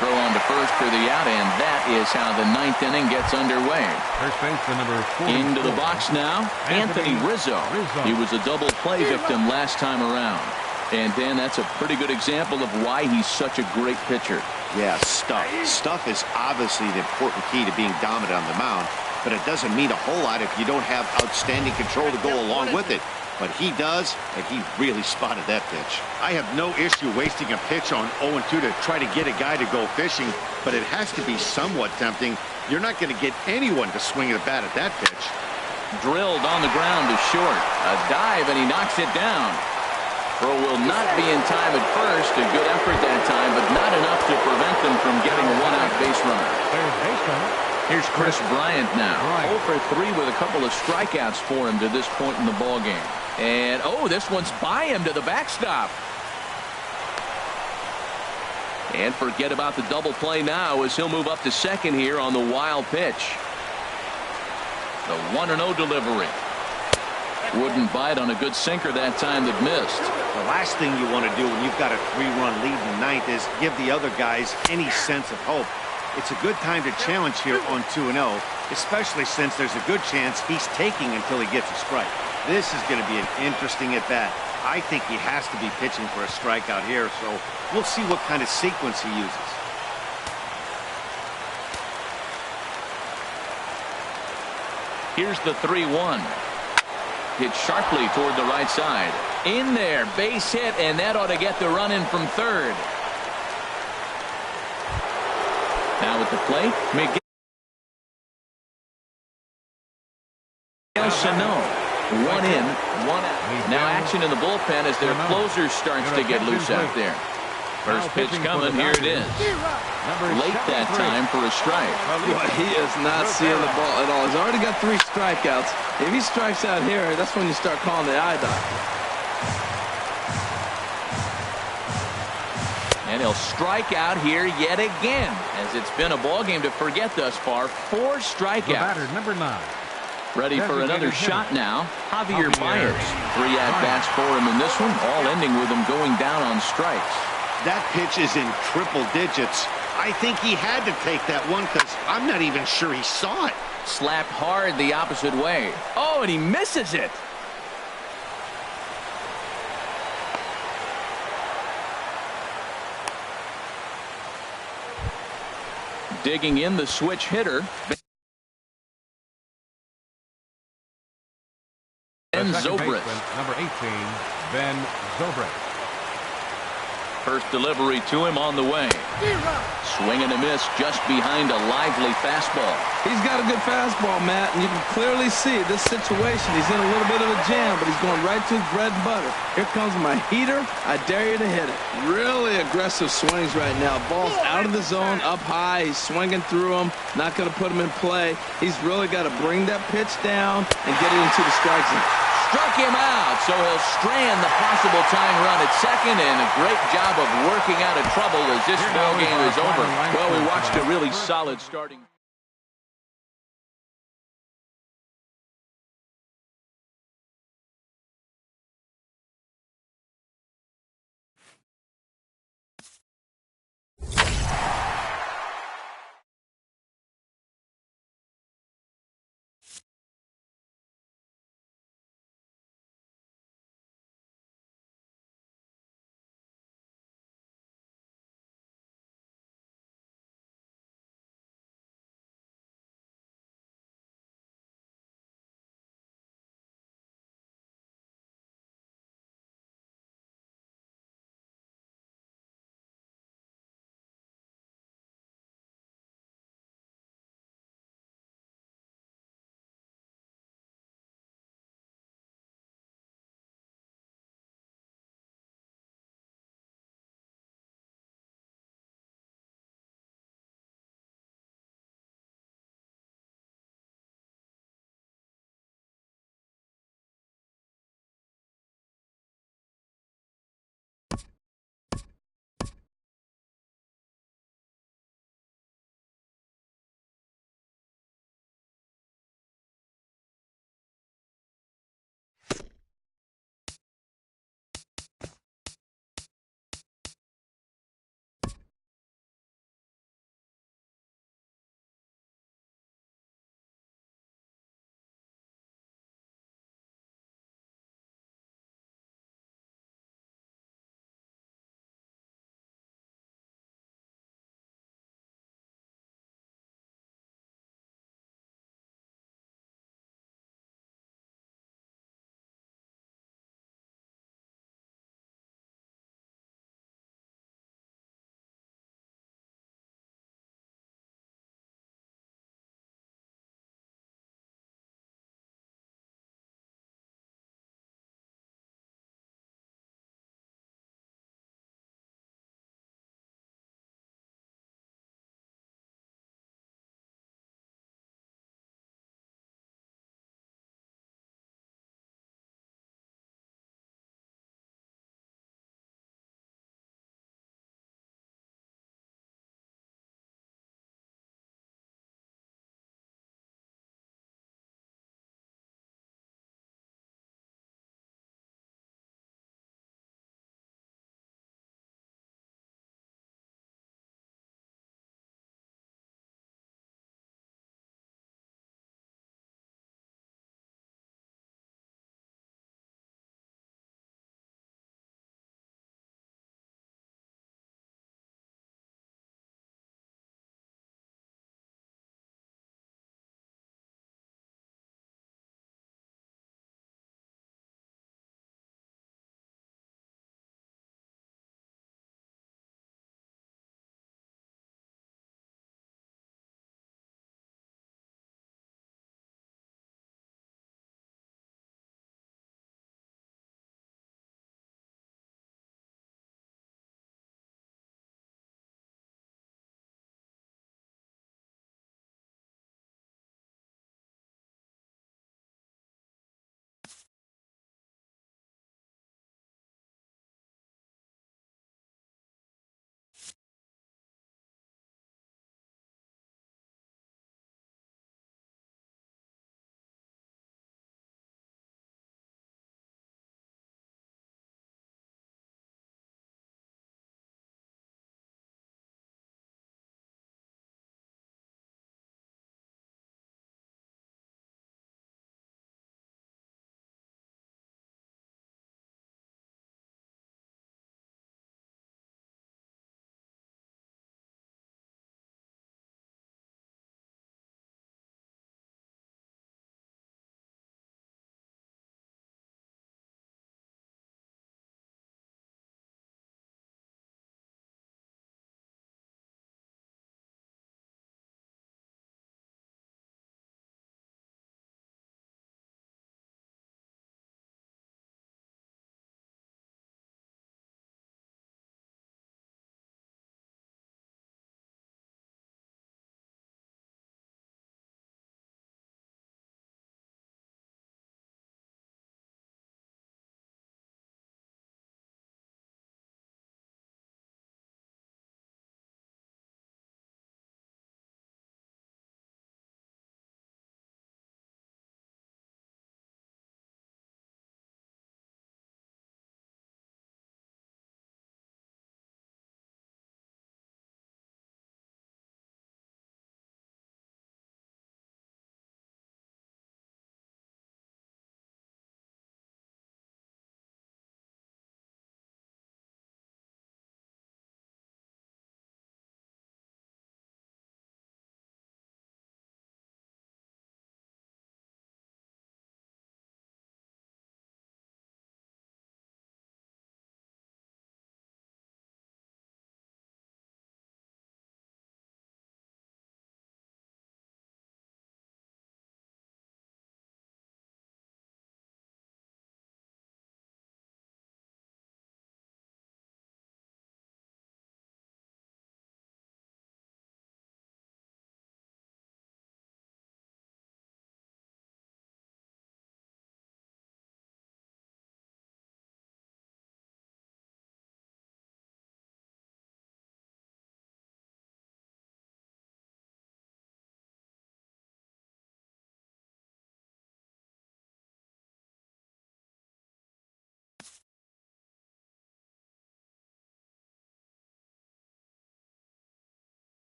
Throw on to first for the out, and that is how the 9th inning gets underway. First baseman number 4. Into the box now, Anthony Rizzo. He was a double play victim last time around. And Dan, that's a pretty good example of why he's such a great pitcher. Yeah, stuff. Stuff is obviously the important key to being dominant on the mound. but it doesn't mean a whole lot if you don't have outstanding control to go along with it. But he does, and he really spotted that pitch. I have no issue wasting a pitch on 0-2 to try to get a guy to go fishing, but it has to be somewhat tempting. You're not going to get anyone to swing the bat at that pitch. Drilled on the ground to short. A dive, and he knocks it down. Throw will not be in time at first. A good effort that time, but not enough to prevent them from getting a one-out base runner. Third baseman. Here's Chris Bryant now. Bryant. 0 for 3 with a couple of strikeouts for him to this point in the ballgame. And, oh, this one's by him to the backstop. And forget about the double play now as he'll move up to second here on the wild pitch. The 1-0 delivery. Wouldn't bite on a good sinker that time that missed. The last thing you want to do when you've got a 3-run lead in the ninth is give the other guys any sense of hope. It's a good time to challenge here on 2-0, especially since there's a good chance he's taking until he gets a strike. This is going to be an interesting at-bat. I think he has to be pitching for a strikeout here, so we'll see what kind of sequence he uses. Here's the 3-1. Hit sharply toward the right side. In there, base hit, and that ought to get the run in from third. Now at the plate, Miguel Sano. 1 in, 1 out. Now action in the bullpen as their closer starts to get loose out there. First pitch coming, here it is. Late that time for a strike. Boy, he is not seeing the ball at all. He's already got 3 strikeouts. If he strikes out here, that's when you start calling the eye doctor. And he'll strike out here yet again, as it's been a ball game to forget thus far. 4 strikeouts. The batter, number 9. Ready for another shot now. Javier Baez. 3 at-bats for him in this one, all ending with him going down on strikes. That pitch is in triple digits. I think he had to take that one because I'm not even sure he saw it. Slapped hard the opposite way. Oh, and he misses it. Digging in the switch hitter. Ben Zobrist. Number 18, Ben Zobrist. First delivery to him on the way. Swing and a miss just behind a lively fastball. He's got a good fastball, Matt, and you can clearly see this situation. He's in a little bit of a jam, but he's going right to his bread and butter. Here comes my heater. I dare you to hit it. Really aggressive swings right now. Ball's out of the zone, up high. He's swinging through them, not going to put him in play. He's really got to bring that pitch down and get it into the strike zone. Struck him out, so he'll strand the possible tying run at second, and a great job of working out of trouble as this ball game is over. Well, we watched a really solid starting.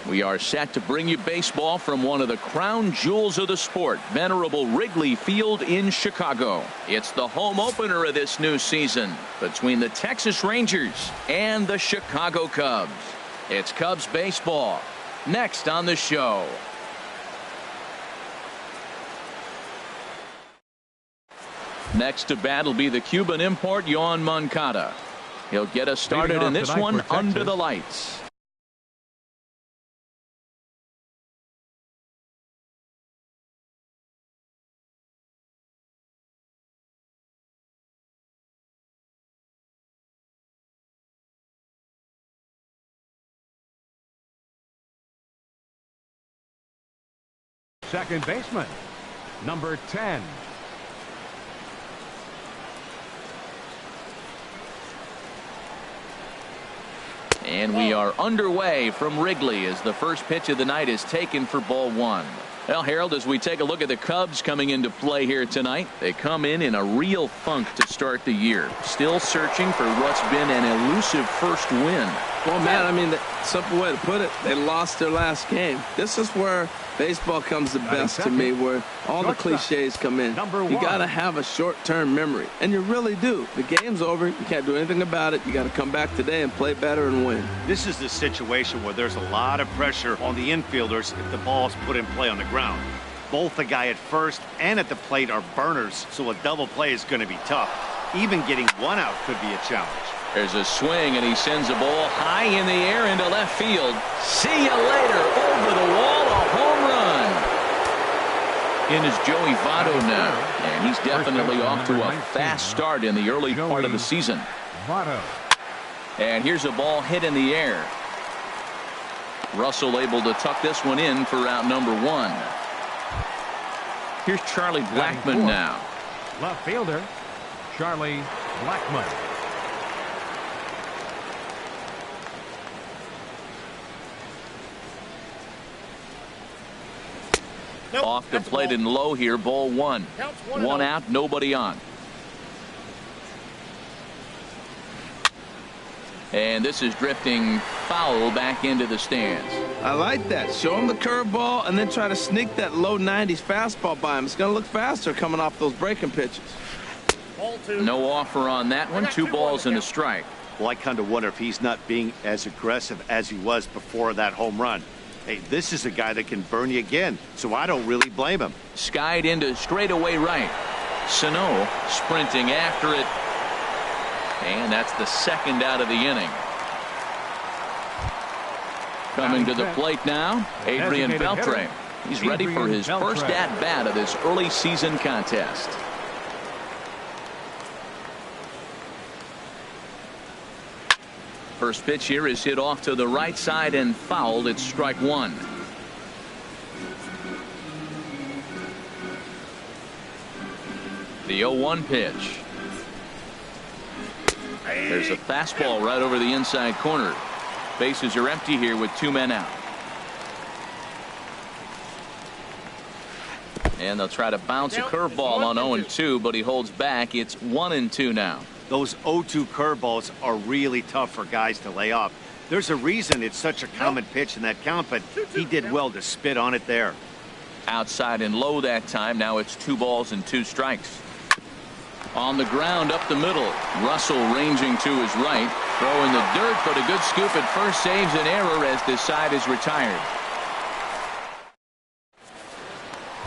We are set to bring you baseball from one of the crown jewels of the sport, venerable Wrigley Field in Chicago. It's the home opener of this new season between the Texas Rangers and the Chicago Cubs. It's Cubs baseball next on the show. Next to bat will be the Cuban import Yoan Moncada. He'll get us started in this one under the lights. Second baseman, number 10. And we are underway from Wrigley as the first pitch of the night is taken for ball one. Well, Harold, as we take a look at the Cubs coming into play here tonight, they come in a real funk to start the year. Still searching for what's been an elusive first win. Well, man, I mean, the simple way to put it, they lost their last game. This is where baseball comes the best to me, where all the cliches come in. You got to have a short-term memory, and you really do. The game's over. You can't do anything about it. You got to come back today and play better and win. This is the situation where there's a lot of pressure on the infielders if the ball's put in play on the ground. Both the guy at first and at the plate are burners, so a double play is going to be tough. Even getting one out could be a challenge. There's a swing, and he sends a ball high in the air into left field. See you later. Over the wall, a home run. In is Joey Votto now, and he's definitely off to a fast start in the early part of the season. Votto. And here's a ball hit in the air. Russell able to tuck this one in for out number one. Here's Charlie Blackmon now. Left fielder, Charlie Blackmon. Nope, off the plate and low here, ball one. One out, nobody on. And this is drifting foul back into the stands. I like that. Show him the curveball and then try to sneak that low 90s fastball by him. It's going to look faster coming off those breaking pitches. No offer on that one. 2 balls and a strike. Well, I kind of wonder if he's not being as aggressive as he was before that home run. Hey, this is a guy that can burn you again, so I don't really blame him. Skied into straightaway right. Sano sprinting after it. And that's the second out of the inning. Coming to the plate now, Adrian Beltre. He's ready for his first at-bat of this early season contest. First pitch here is hit off to the right side and fouled. It's strike one. The 0-1 pitch. There's a fastball right over the inside corner. Bases are empty here with 2 men out. And they'll try to bounce a curveball on 0-2, but he holds back. It's 1-2 now. Those 0-2 curveballs are really tough for guys to lay off. There's a reason it's such a common pitch in that count, but he did well to spit on it there. Outside and low that time. Now it's 2 balls and 2 strikes. On the ground up the middle. Russell ranging to his right. Throw in the dirt, but a good scoop at first saves an error as this side is retired.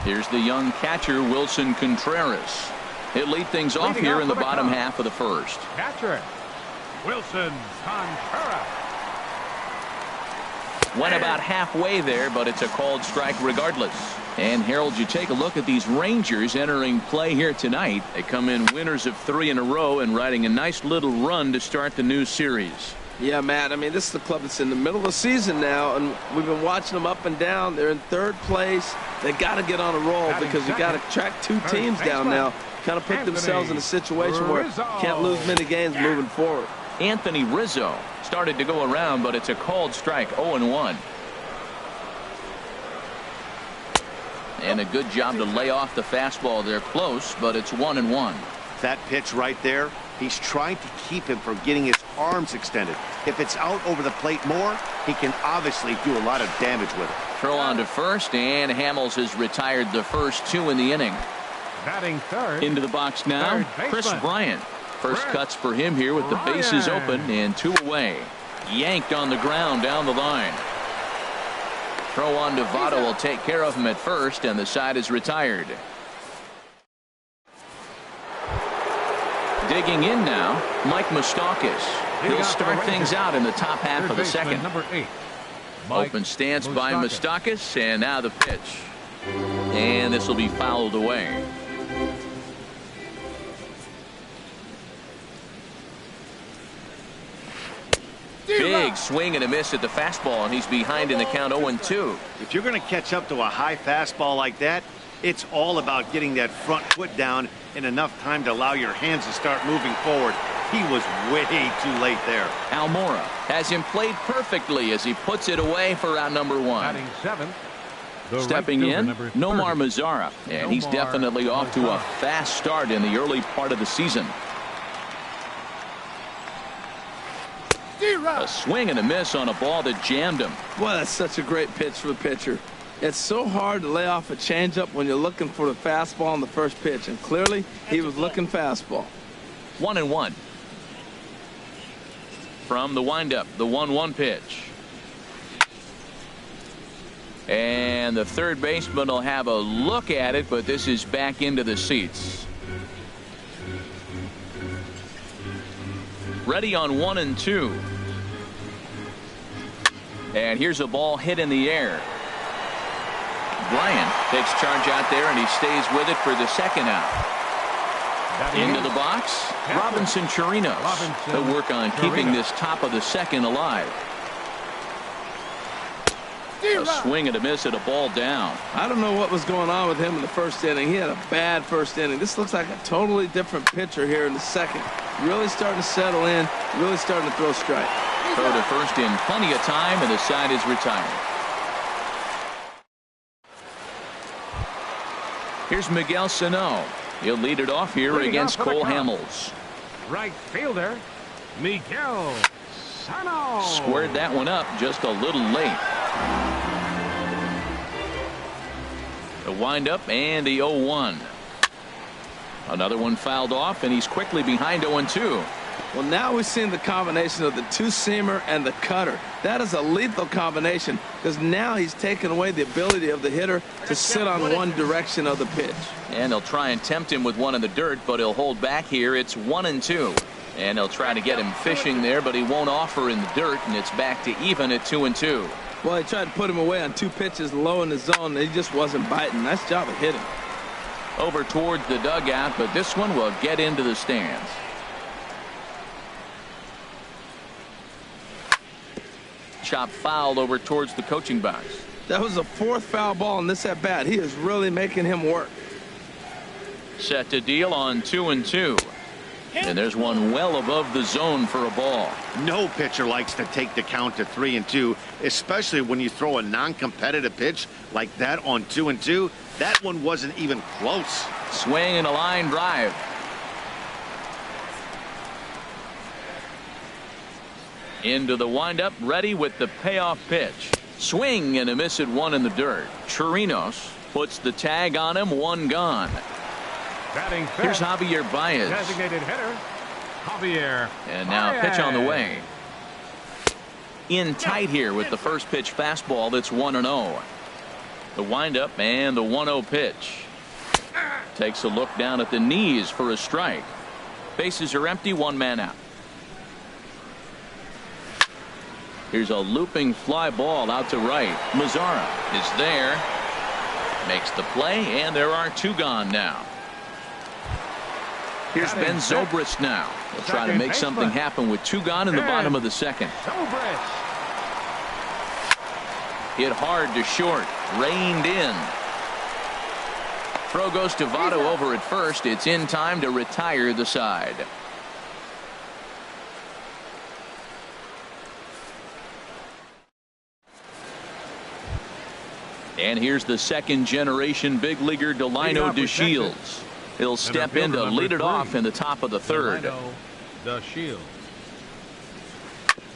Here's the young catcher, Wilson Contreras. He'll lead things off here in the bottom half of the first. Catcher, Wilson Contreras. Went about halfway there, but it's a called strike regardless. And Harold, you take a look at these Rangers entering play here tonight. They come in winners of 3 in a row and riding a nice little run to start the new series. Yeah, Matt, I mean, this is the club that's in the middle of the season now, and we've been watching them up and down. They're in 3rd place. They got to get on a roll because you got to track 2 teams down now. Kind of put themselves in a situation where can't lose many games moving forward. Anthony Rizzo started to go around, but it's a called strike. 0-1. And a good job to lay off the fastball there close, but it's 1-1. That pitch right there, He's trying to keep him from getting his arms extended. If it's out over the plate more, he can obviously do a lot of damage with it. Throw on to first, and Hamels has retired the first 2 in the inning. Batting third. Into the box now, Chris Bryant. First cuts for him here with the bases open and 2 away. Yanked on the ground down the line. Throw on to Votto will take care of him at first, and the side is retired. Digging in now, Mike Moustakas. He'll start things out in the top half of the second. Number 8. Open stance by Moustakas, and now the pitch. And this will be fouled away. Big swing and a miss at the fastball, and he's behind in the count 0-2. If you're going to catch up to a high fastball like that, it's all about getting that front foot down in enough time to allow your hands to start moving forward. He was way too late there. Almora has him played perfectly as he puts it away for out number 1. Batting seventh. Stepping in, Nomar Mazara, and he's definitely off to a fast start in the early part of the season. A swing and a miss on a ball that jammed him. Boy, that's such a great pitch for the pitcher. It's so hard to lay off a changeup when you're looking for the fastball on the first pitch, and clearly he was looking fastball. 1-1. From the windup, the 1-1 pitch. And the third baseman will have a look at it, but this is back into the seats. Ready on 1-2. And here's a ball hit in the air. Bryant takes charge out there, and he stays with it for the second out. Into the box, Robinson Chirinos. They'll work on keeping this top of the second alive. A swing and a miss at a ball down. I don't know what was going on with him in the first inning. He had a bad first inning. This looks like a totally different pitcher here in the second. Really starting to settle in, really starting to throw strike. Throw to first in plenty of time, and the side is retired. Here's Miguel Sano. He'll lead it off here against Cole Hamels. Right fielder, Miguel Sano. Squared that one up just a little late. The windup and the 0-1. Another one fouled off, and he's quickly behind 0-2. Well, now we've seen the combination of the two-seamer and the cutter. That is a lethal combination because now he's taken away the ability of the hitter to sit on one direction of the pitch. And they'll try and tempt him with one in the dirt, but he'll hold back here. It's 1-2. And they'll try to get him fishing there, but he won't offer in the dirt, and it's back to even at 2-2. Well, he tried to put him away on 2 pitches low in the zone, and he just wasn't biting. Nice job of hitting. Over towards the dugout, but this one will get into the stands. Chop fouled over towards the coaching box. That was the 4th foul ball in this at bat. He is really making him work. Set to deal on 2-2. And there's one well above the zone for a ball. No pitcher likes to take the count to 3-2, especially when you throw a non-competitive pitch like that on 2-2. That one wasn't even close. Swing and a line drive. Into the windup, ready with the payoff pitch. Swing and a miss at 1 in the dirt. Chirinos puts the tag on him, 1 gone. Batting fifth. Here's Javier Baez. Designated hitter, Javier. And now Baez. pitch on the way. In tight here with the first pitch fastball that's 1-0. The windup and the 1-0 pitch. Takes a look down at the knees for a strike. Bases are empty, 1 man out. Here's a looping fly ball out to right. Mazara is there. Makes the play, and there are 2 gone now. Here's Ben Zobrist now. He'll try to make something happen with 2 gone in the bottom of the second. Zobrist. Hit hard to short. Reined in. Throw goes to Votto over at first. It's in time to retire the side. And here's the second generation big leaguer Delino DeShields. He'll step in to lead it off in the top of the third. The Shield.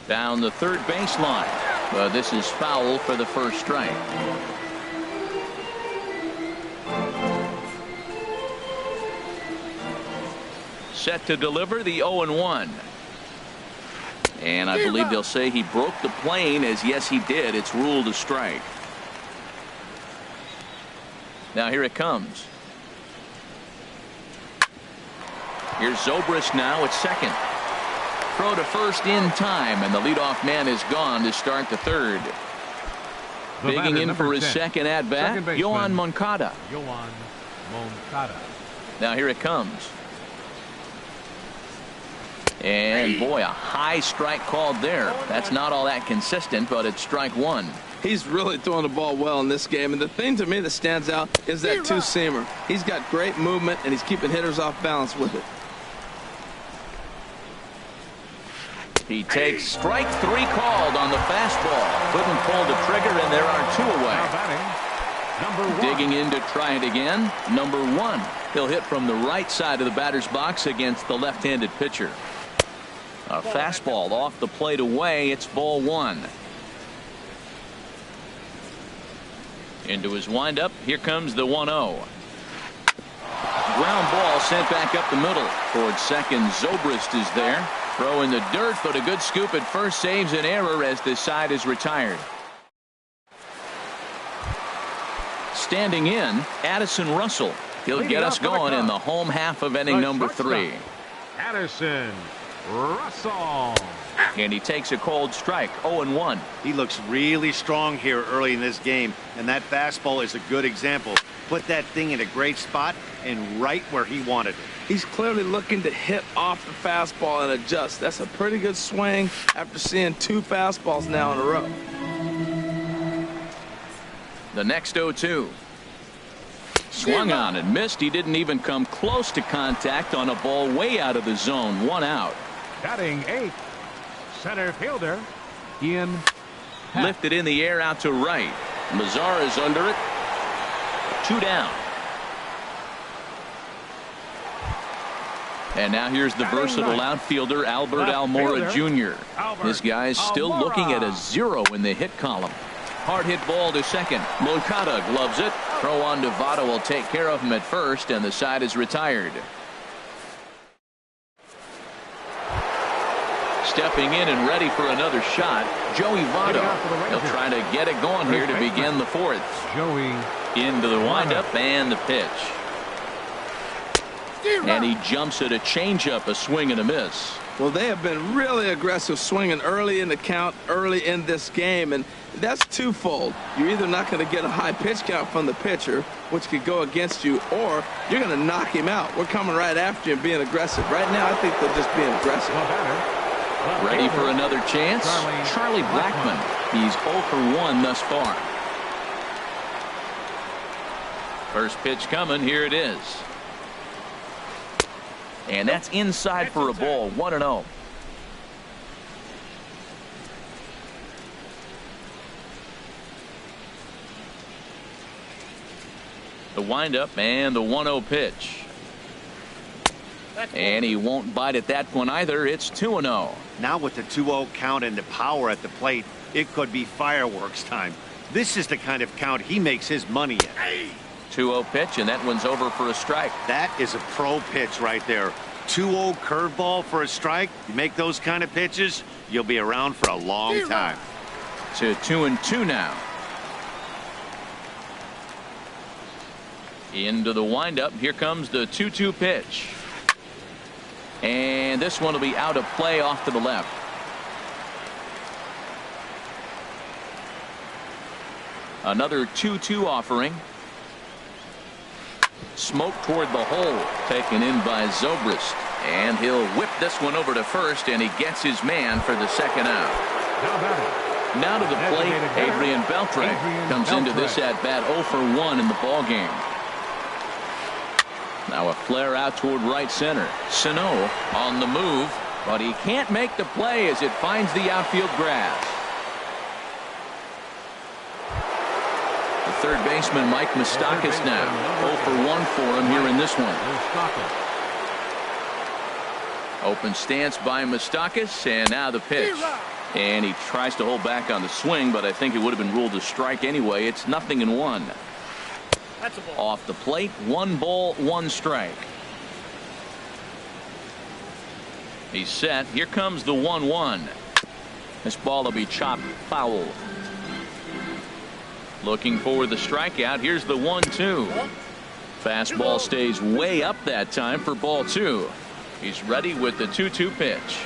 Down the third baseline. But this is foul for the first strike. Set to deliver the 0-1. And I believe they'll say he broke the plane, as yes he did. It's ruled a strike. Now here it comes. Here's Zobrist now at second. Throw to first in time, and the leadoff man is gone to start the third. Digging in for his second at-bat, Yoan Moncada. Yoan Moncada. Now here it comes. And boy, a high strike called there. That's not all that consistent, but it's strike one. He's really throwing the ball well in this game, and the thing to me that stands out is that two-seamer. He's got great movement, and he's keeping hitters off balance with it. He takes strike three called on the fastball. Couldn't pull the trigger, and there are two away. Digging in to try it again, number one. He'll hit from the right side of the batter's box against the left-handed pitcher. A fastball off the plate away. It's ball one. Into his windup. Here comes the 1-0. Ground ball sent back up the middle. Towards second, Zobrist is there. Throw in the dirt, but a good scoop at first saves an error as the side is retired. Standing in, Addison Russell. He'll get us going in the home half of inning number 3. Addison Russell. And he takes a cold strike, 0-1. He looks really strong here early in this game, and that fastball is a good example. Put that thing in a great spot and right where he wanted it. He's clearly looking to hit off the fastball and adjust. That's a pretty good swing after seeing 2 fastballs now in a row. The next 0-2. Swung on and missed. He didn't even come close to contact on a ball way out of the zone. 1 out. Batting 8th, center fielder Ian Happ. Lifted in the air out to right. Mazar is under it. 2 down. And now here's the versatile outfielder Albert Almora Jr. This guy's still looking at a 0 in the hit column. Hard hit ball to second. Moncada gloves it. Throw on to Votto will take care of him at first, and the side is retired. Stepping in and ready for another shot, Joey Votto. He'll try to get it going here to begin the 4th. Joey into the windup and the pitch. And he jumps at a changeup, a swing and a miss. Well, they have been really aggressive swinging early in the count, early in this game, and that's twofold. You're either not going to get a high pitch count from the pitcher, which could go against you, or you're going to knock him out. We're coming right after you and being aggressive. Right now, I think they're just being aggressive. Ready for another chance? Charlie Blackmon. He's 0 for 1 thus far. First pitch coming. Here it is. And that's inside for a ball. 1-0. The windup and the 1-0 pitch. And he won't bite at that one either. It's 2-0. Now with the 2-0 count and the power at the plate, it could be fireworks time. This is the kind of count he makes his money in. 2-0 pitch, and that one's over for a strike. That is a pro pitch right there. 2-0 curveball for a strike. You make those kind of pitches, you'll be around for a long time. To 2-2 now. Into the windup. Here comes the 2-2 pitch. And this one will be out of play off to the left. Another 2-2 offering. Smoke toward the hole. Taken in by Zobrist. And he'll whip this one over to first, and he gets his man for the second out. Now to the plate, Adrian Beltre comes into this at-bat 0 for 1 in the ballgame. Now a flare out toward right center. Sano on the move, but he can't make the play as it finds the outfield grass. The third baseman Mike Moustakas now. 0 for 1 for him here in this one. Open stance by Moustakas, and now the pitch. And he tries to hold back on the swing, but I think it would have been ruled a strike anyway. It's 0-1. Off the plate, 1 ball, 1 strike. He's set. Here comes the 1-1. This ball will be chopped foul. Looking for the strikeout. Here's the 1-2. Fastball stays way up that time for ball 2. He's ready with the 2-2 pitch.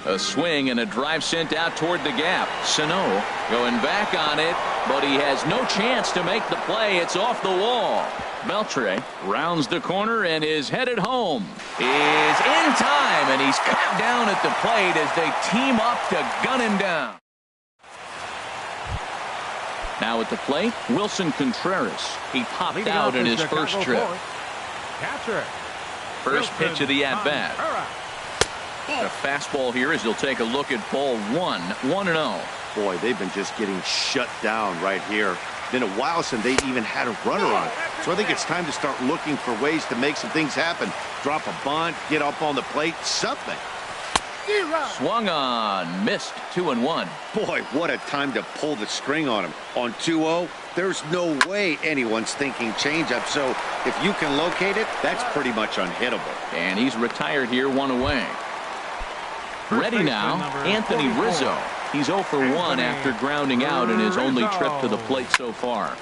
A swing and a drive sent out toward the gap. Sano going back on it, but he has no chance to make the play. It's off the wall. Beltre rounds the corner and is headed home. Is in time, and he's cut down at the plate as they team up to gun him down. Now at the plate, Wilson Contreras. He popped out in his first trip. First pitch of the at-bat. A fastball here as he'll take a look at ball 1. 1-0. Boy, they've been just getting shut down right here. Been a while since they even had a runner on. So I think it's time to start looking for ways to make some things happen. Drop a bunt, get up on the plate, something. Swung on, missed. 2-1. Boy, what a time to pull the string on him. On 2-0, there's no way anyone's thinking changeup. So if you can locate it, that's pretty much unhittable. And he's retired here, 1 away. Ready now, Anthony Rizzo. He's 0 for 1 after grounding out in his only trip to the plate so far.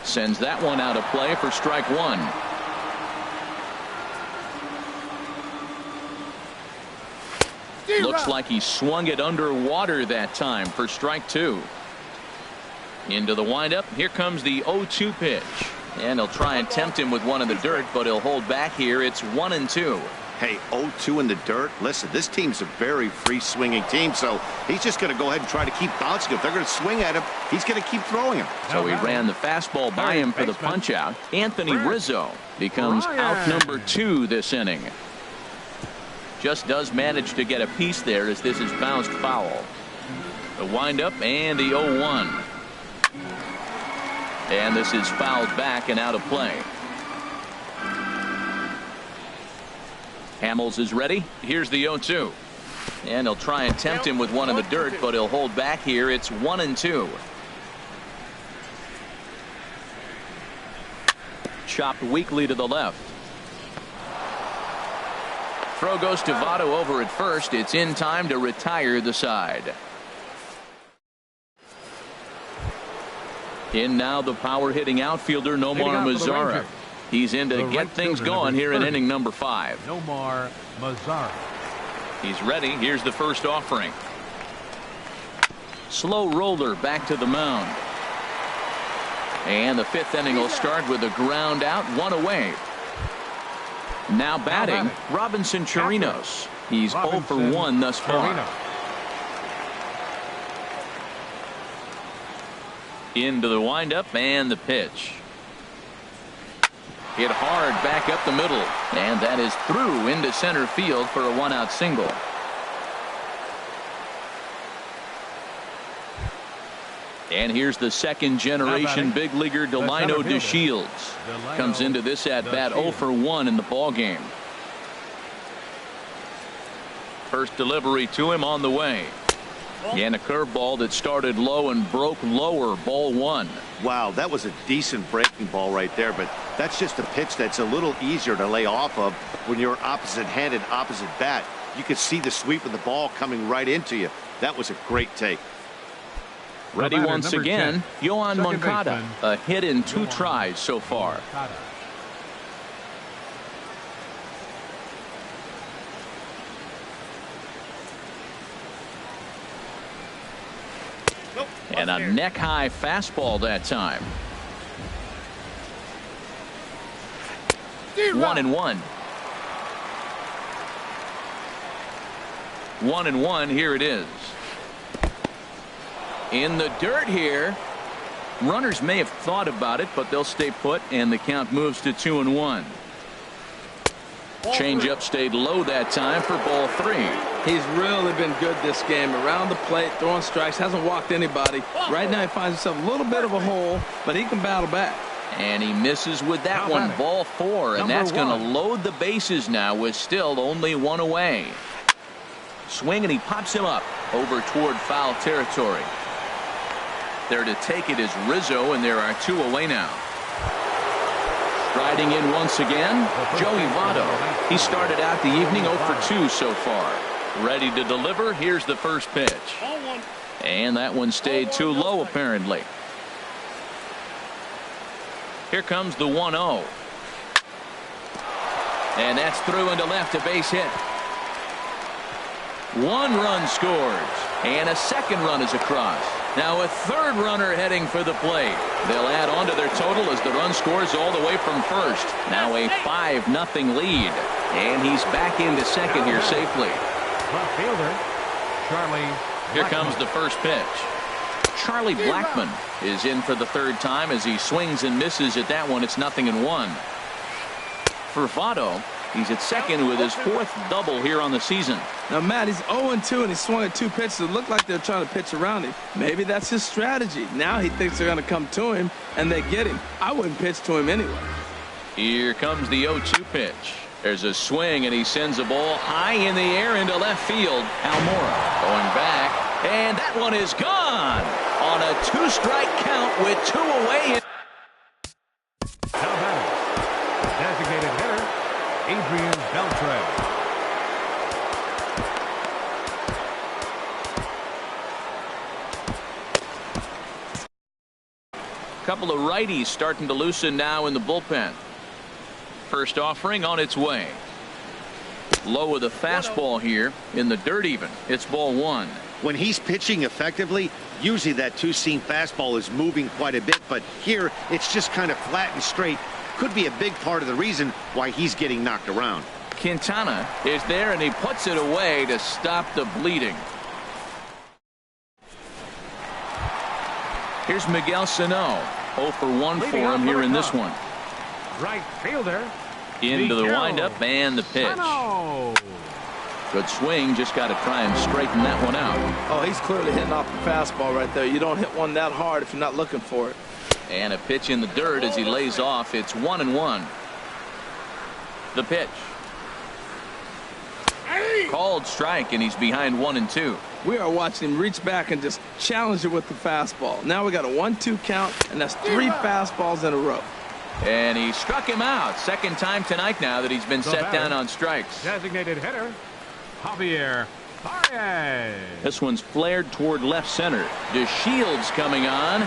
Sends that one out of play for strike 1. Looks like he swung it underwater that time for strike 2. Into the windup. Here comes the 0-2 pitch. And he'll try and tempt him with one in the dirt, but he'll hold back here. It's 1-2. Hey, 0-2 in the dirt. Listen, this team's a very free-swinging team, so he's just going to go ahead and try to keep bouncing. If they're going to swing at him, he's going to keep throwing him. So he ran the fastball by him for the punch-out. Anthony Rizzo becomes out number 2 this inning. Just does manage to get a piece there as this is bounced foul. The windup and the 0-1. And this is fouled back and out of play. Hamels is ready. Here's the 0-2. And he'll try and tempt him with one in the dirt, but he'll hold back here. It's 1-2. Chopped weakly to the left. Throw goes to Votto over at first. It's in time to retire the side. In now the power hitting outfielder Nomar Mazara. He's in to get things going here in inning number 5. Nomar Mazara. He's ready. Here's the first offering. Slow roller back to the mound. And the 5th inning will start with a ground out, 1 away. Now batting, Robinson Chirinos. He's 0 for 1 thus far. Into the windup and the pitch. Hit hard back up the middle, and that is through into center field for a 1-out single. And here's the second generation big leaguer Delino DeShields. Comes into this at bat 0 for 1 in the ball game. First delivery to him on the way. And a curveball that started low and broke lower, ball 1. Wow, that was a decent breaking ball right there, but that's just a pitch that's a little easier to lay off of when you're opposite-handed, opposite bat. You could see the sweep of the ball coming right into you. That was a great take. Ready once again, Yoan Moncada. A hit in 2 tries so far. And a neck-high fastball that time. 1-1. 1-1. Here it is. In the dirt here. Runners may have thought about it, but they'll stay put, and the count moves to 2-1. Changeup stayed low that time for ball 3. He's really been good this game. Around the plate, throwing strikes, hasn't walked anybody. Right now he finds himself a little bit of a hole, but he can battle back. And he misses with that one. Ball 4, and that's going to load the bases now with still only 1 away. Swing, and he pops him up over toward foul territory. There to take it is Rizzo, and there are 2 away now. Striding in once again, Joey Votto. He started out the evening 0 for 2 so far. Ready to deliver. Here's the first pitch. And that one stayed too low, apparently. Here comes the 1-0. And that's through into left, a base hit. 1 run scores, and a second run is across. Now a third runner heading for the plate. They'll add on to their total as the run scores all the way from first. Now a 5-0 lead, and he's back into second here safely. Left fielder, Charlie. Here comes the first pitch. Charlie Blackmon is in for the third time as he swings and misses at that one. It's 0-1. For Votto, he's at second with his 4th double here on the season. Now, Matt, he's 0-2, and he swung at 2 pitches that look like they're trying to pitch around him. Maybe that's his strategy. Now he thinks they're going to come to him, and they get him. I wouldn't pitch to him anyway. Here comes the 0-2 pitch. There's a swing, and he sends a ball high in the air into left field. Almora going back, and that one is gone on a 2-strike count with 2 away. Now batting, designated hitter, Adrian Beltre. Couple of righties starting to loosen now in the bullpen. First offering on its way. Low with a fastball here in the dirt even. It's ball 1. When he's pitching effectively, usually that 2-seam fastball is moving quite a bit, but here it's just kind of flat and straight. Could be a big part of the reason why he's getting knocked around. Quintana is there, and he puts it away to stop the bleeding. Here's Miguel Sano. 0 for 1 for him here in this one. Right fielder. Into the windup and the pitch. Good swing. Just got to try and straighten that one out. Oh, he's clearly hitting off the fastball right there. You don't hit one that hard if you're not looking for it. And a pitch in the dirt as he lays off. It's 1-1. The pitch. Called strike, and he's behind 1-2. We are watching him reach back and just challenge it with the fastball. Now we got a 1-2 count, and that's 3 fastballs in a row. And he struck him out. Second time tonight now that he's been set down on strikes. Designated hitter, Javier Baez. This one's flared toward left center. DeShields coming on.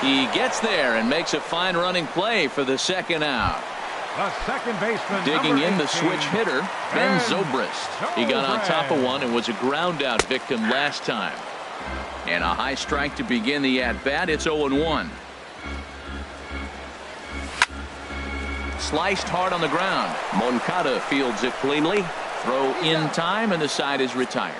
He gets there and makes a fine running play for the second out. The second baseman, digging in the 18, switch hitter, Ben Zobrist. He got on top of one and was a ground out victim last time. And a high strike to begin the at bat. It's 0-1. Sliced hard on the ground. Moncada fields it cleanly. Throw in time, and the side is retired.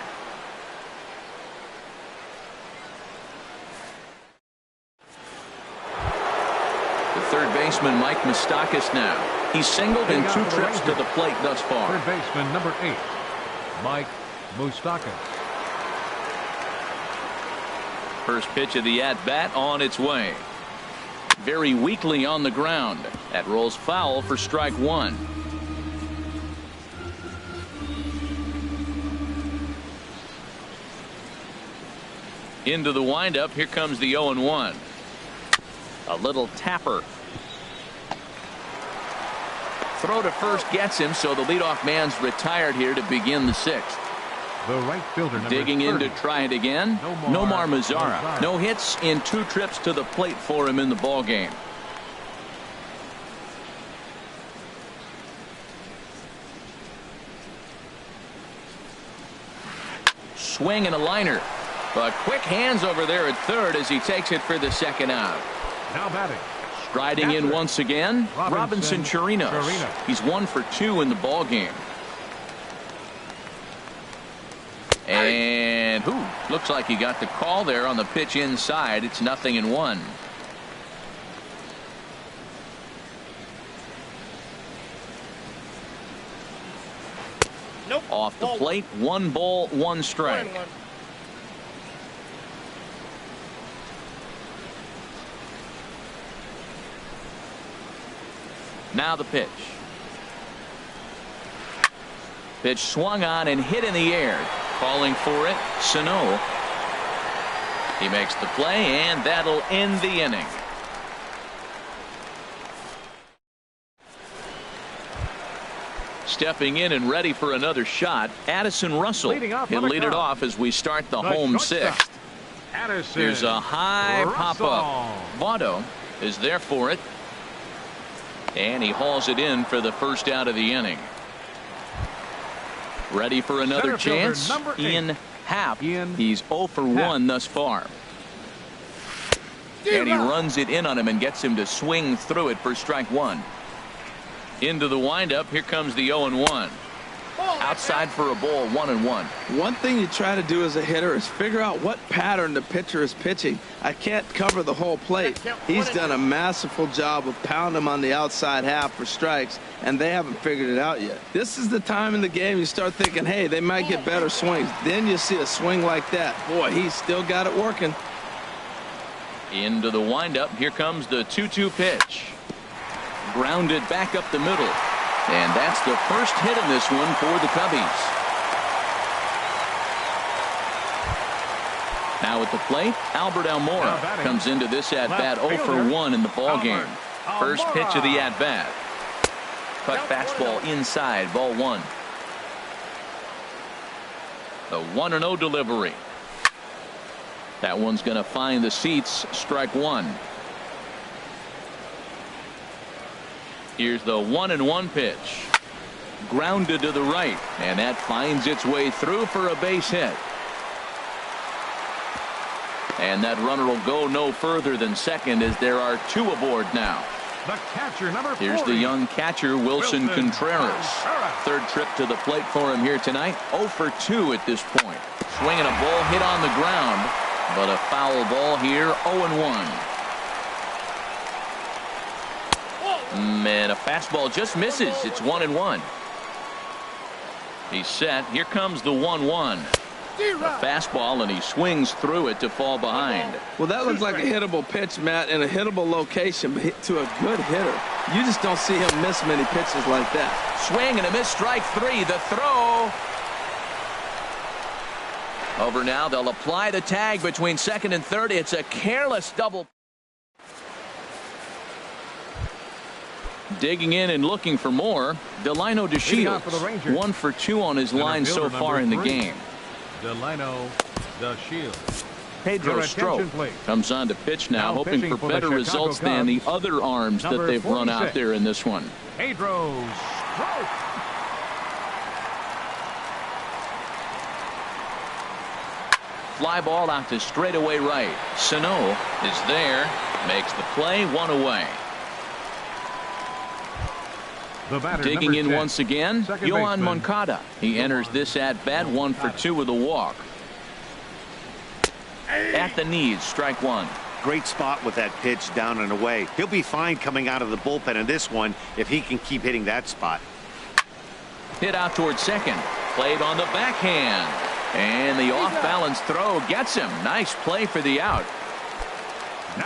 The third baseman, Mike Moustakas, now. He's singled in 2 trips to the plate thus far. Third baseman number 8, Mike Moustakas. First pitch of the at-bat on its way. Very weakly on the ground. That rolls foul for strike 1. Into the windup. Here comes the 0-1. A little tapper. Throw to first gets him, so the leadoff man's retired here to begin the 6th. The right fielder number Digging 30. in to try it again. Nomar Mazara. No hits in 2 trips to the plate for him in the ball game. Swing and a liner. But quick hands over there at third as he takes it for the second out. Now batting. Striding in once again, Robinson Chirinos. He's 1 for 2 in the ball game. And looks like he got the call there on the pitch inside. It's 0-1. Off the plate, 1 ball, 1 strike. Now the pitch. Pitch swung on and hit in the air. Calling for it, Sano. He makes the play, and that'll end the inning. Stepping in and ready for another shot, Addison Russell. He'll lead it off as we start the home sixth. Here's a high pop-up. Votto is there for it. And he hauls it in for the first out of the inning. Ready for another chance? Ian Happ. He's 0 for 1 thus far. And he runs it in on him and gets him to swing through it for strike 1. Into the windup. Here comes the 0-1. Outside for a ball, 1-1. One thing you try to do as a hitter is figure out what pattern the pitcher is pitching. I can't cover the whole plate. He's done a masterful job of pounding him on the outside half for strikes, and they haven't figured it out yet. This is the time in the game you start thinking, hey, they might get better swings. Then you see a swing like that. Boy, he's still got it working. Into the windup. Here comes the 2-2 pitch. Grounded back up the middle. And that's the first hit in this one for the Cubbies. Now at the plate, Albert Almora comes into this at-bat 0 for 1 in the ballgame. First pitch of the at-bat. Cut fastball inside, ball 1. The 1-0 delivery. That one's going to find the seats, strike 1. Here's the 1-1 pitch. Grounded to the right, and that finds its way through for a base hit. And that runner will go no further than second as there are 2 aboard now. The catcher, number 40. Here's the young catcher, Wilson Contreras. Third trip to the plate for him here tonight. 0 for 2 at this point. Swinging a ball hit on the ground, but a foul ball here, 0-1. And a fastball just misses. It's 1-1. He's set. Here comes the 1-1. A fastball, and he swings through it to fall behind. Well, that looks like a hittable pitch, Matt, in a hittable location, but to a good hitter. You just don't see him miss many pitches like that. Swing and a miss, strike 3. The throw. Over now. They'll apply the tag between second and third. It's a careless double. Digging in and looking for more, Delino DeShields. 1 for 2 on his line so far in the game. Delino DeShields. Pedro Strop comes on to pitch now, hoping for better results than the other arms that they've run out there in this one. Pedro Strop. Fly ball out to straightaway right. Sano is there, makes the play, 1 away. Digging in once again, Yohan Moncada. He enters this at-bat 1 for 2 with a walk. At the knees, strike 1. Great spot with that pitch down and away. He'll be fine coming out of the bullpen in this one if he can keep hitting that spot. Hit out towards second. Played on the backhand. And the off-balance throw gets him. Nice play for the out.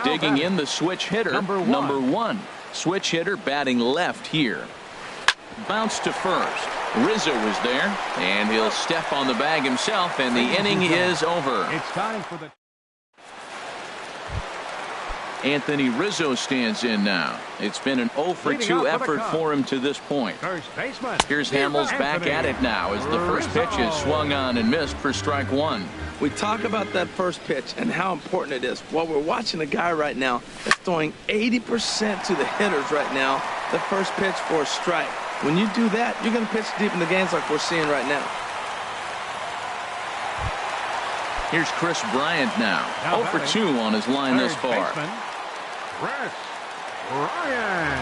Digging in the switch hitter, number 1. Switch hitter batting left here. Bounce to first. Rizzo is there, and he'll step on the bag himself, and the inning is over. It's time for the Anthony Rizzo stands in now. It's been an 0 for 2 effort for him to this point. Here's Hamels back at it now as the first pitch is swung on and missed for strike 1. We talk about that first pitch and how important it is. Well, we're watching a guy right now that's throwing 80% to the hitters right now, the first pitch for a strike. When you do that, you're going to pitch deep in the games like we're seeing right now. Here's Chris Bryant now. 0 for 2 on his line thus far. Chris Bryant.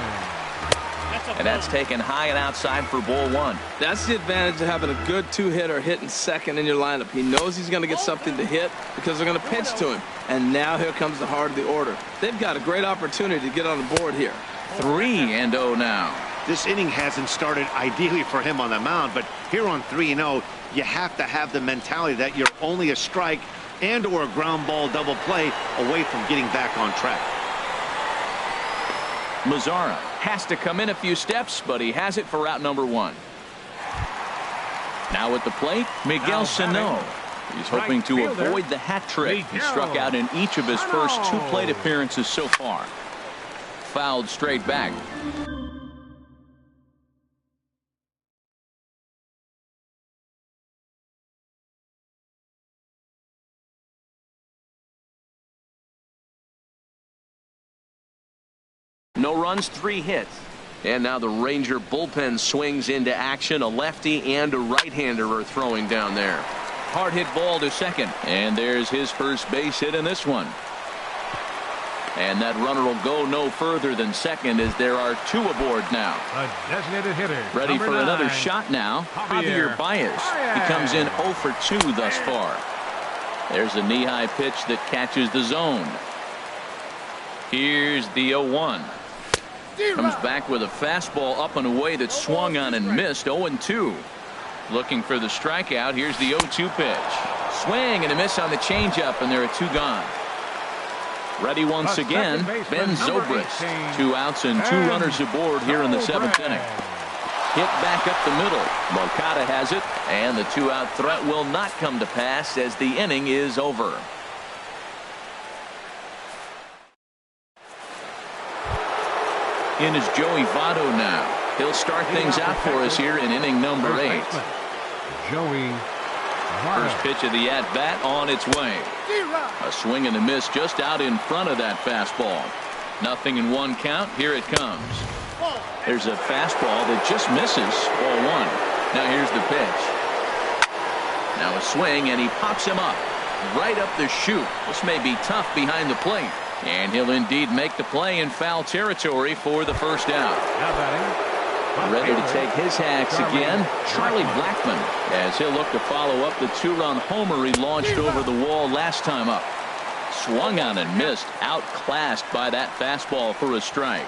And that's taken high and outside for ball 1. That's the advantage of having a good 2-hitter hitting second in your lineup. He knows he's going to get something to hit because they're going to pitch to him. And now here comes the heart of the order. They've got a great opportunity to get on the board here. 3-0 now. This inning hasn't started ideally for him on the mound, but here on 3-0, you have to have the mentality that you're only a strike and or a ground ball double play away from getting back on track. Mazara has to come in a few steps, but he has it for out number 1. Now at the plate, Miguel Sano. He's hoping to avoid the hat trick. He struck out in each of his first 2 plate appearances so far. Fouled straight back. No runs, 3 hits. And now the Ranger bullpen swings into action. A lefty and a right-hander are throwing down there. Hard hit ball to second. And there's his first base hit in this one. And that runner will go no further than second as there are 2 aboard now. A designated hitter. Ready for 9, another shot now. Javier Baez. He comes in 0 for 2 thus far. There's a knee-high pitch that catches the zone. Here's the 0-1. Comes back with a fastball up and away that swung on and missed. 0-2. Looking for the strikeout. Here's the 0-2 pitch. Swing and a miss on the changeup, and there are 2 gone. Ready once again, Ben Zobrist. 2 outs and 2 runners aboard here in the 7th inning. Hit back up the middle. Moncada has it, and the 2-out threat will not come to pass as the inning is over. In is Joey Votto now. He'll start things out for us here in inning number 8. Joey Votto. First pitch of the at-bat on its way. A swing and a miss just out in front of that fastball. Nothing in 1 count. Here it comes. There's a fastball that just misses. Ball 1. Now here's the pitch. Now a swing, and he pops him up. Right up the chute. This may be tough behind the plate. And he'll indeed make the play in foul territory for the first out. Now batting. Ready to take his hacks again, Charlie Blackmon, as he'll look to follow up the 2-run homer he launched over the wall last time up. Swung on and missed, outclassed by that fastball for a strike.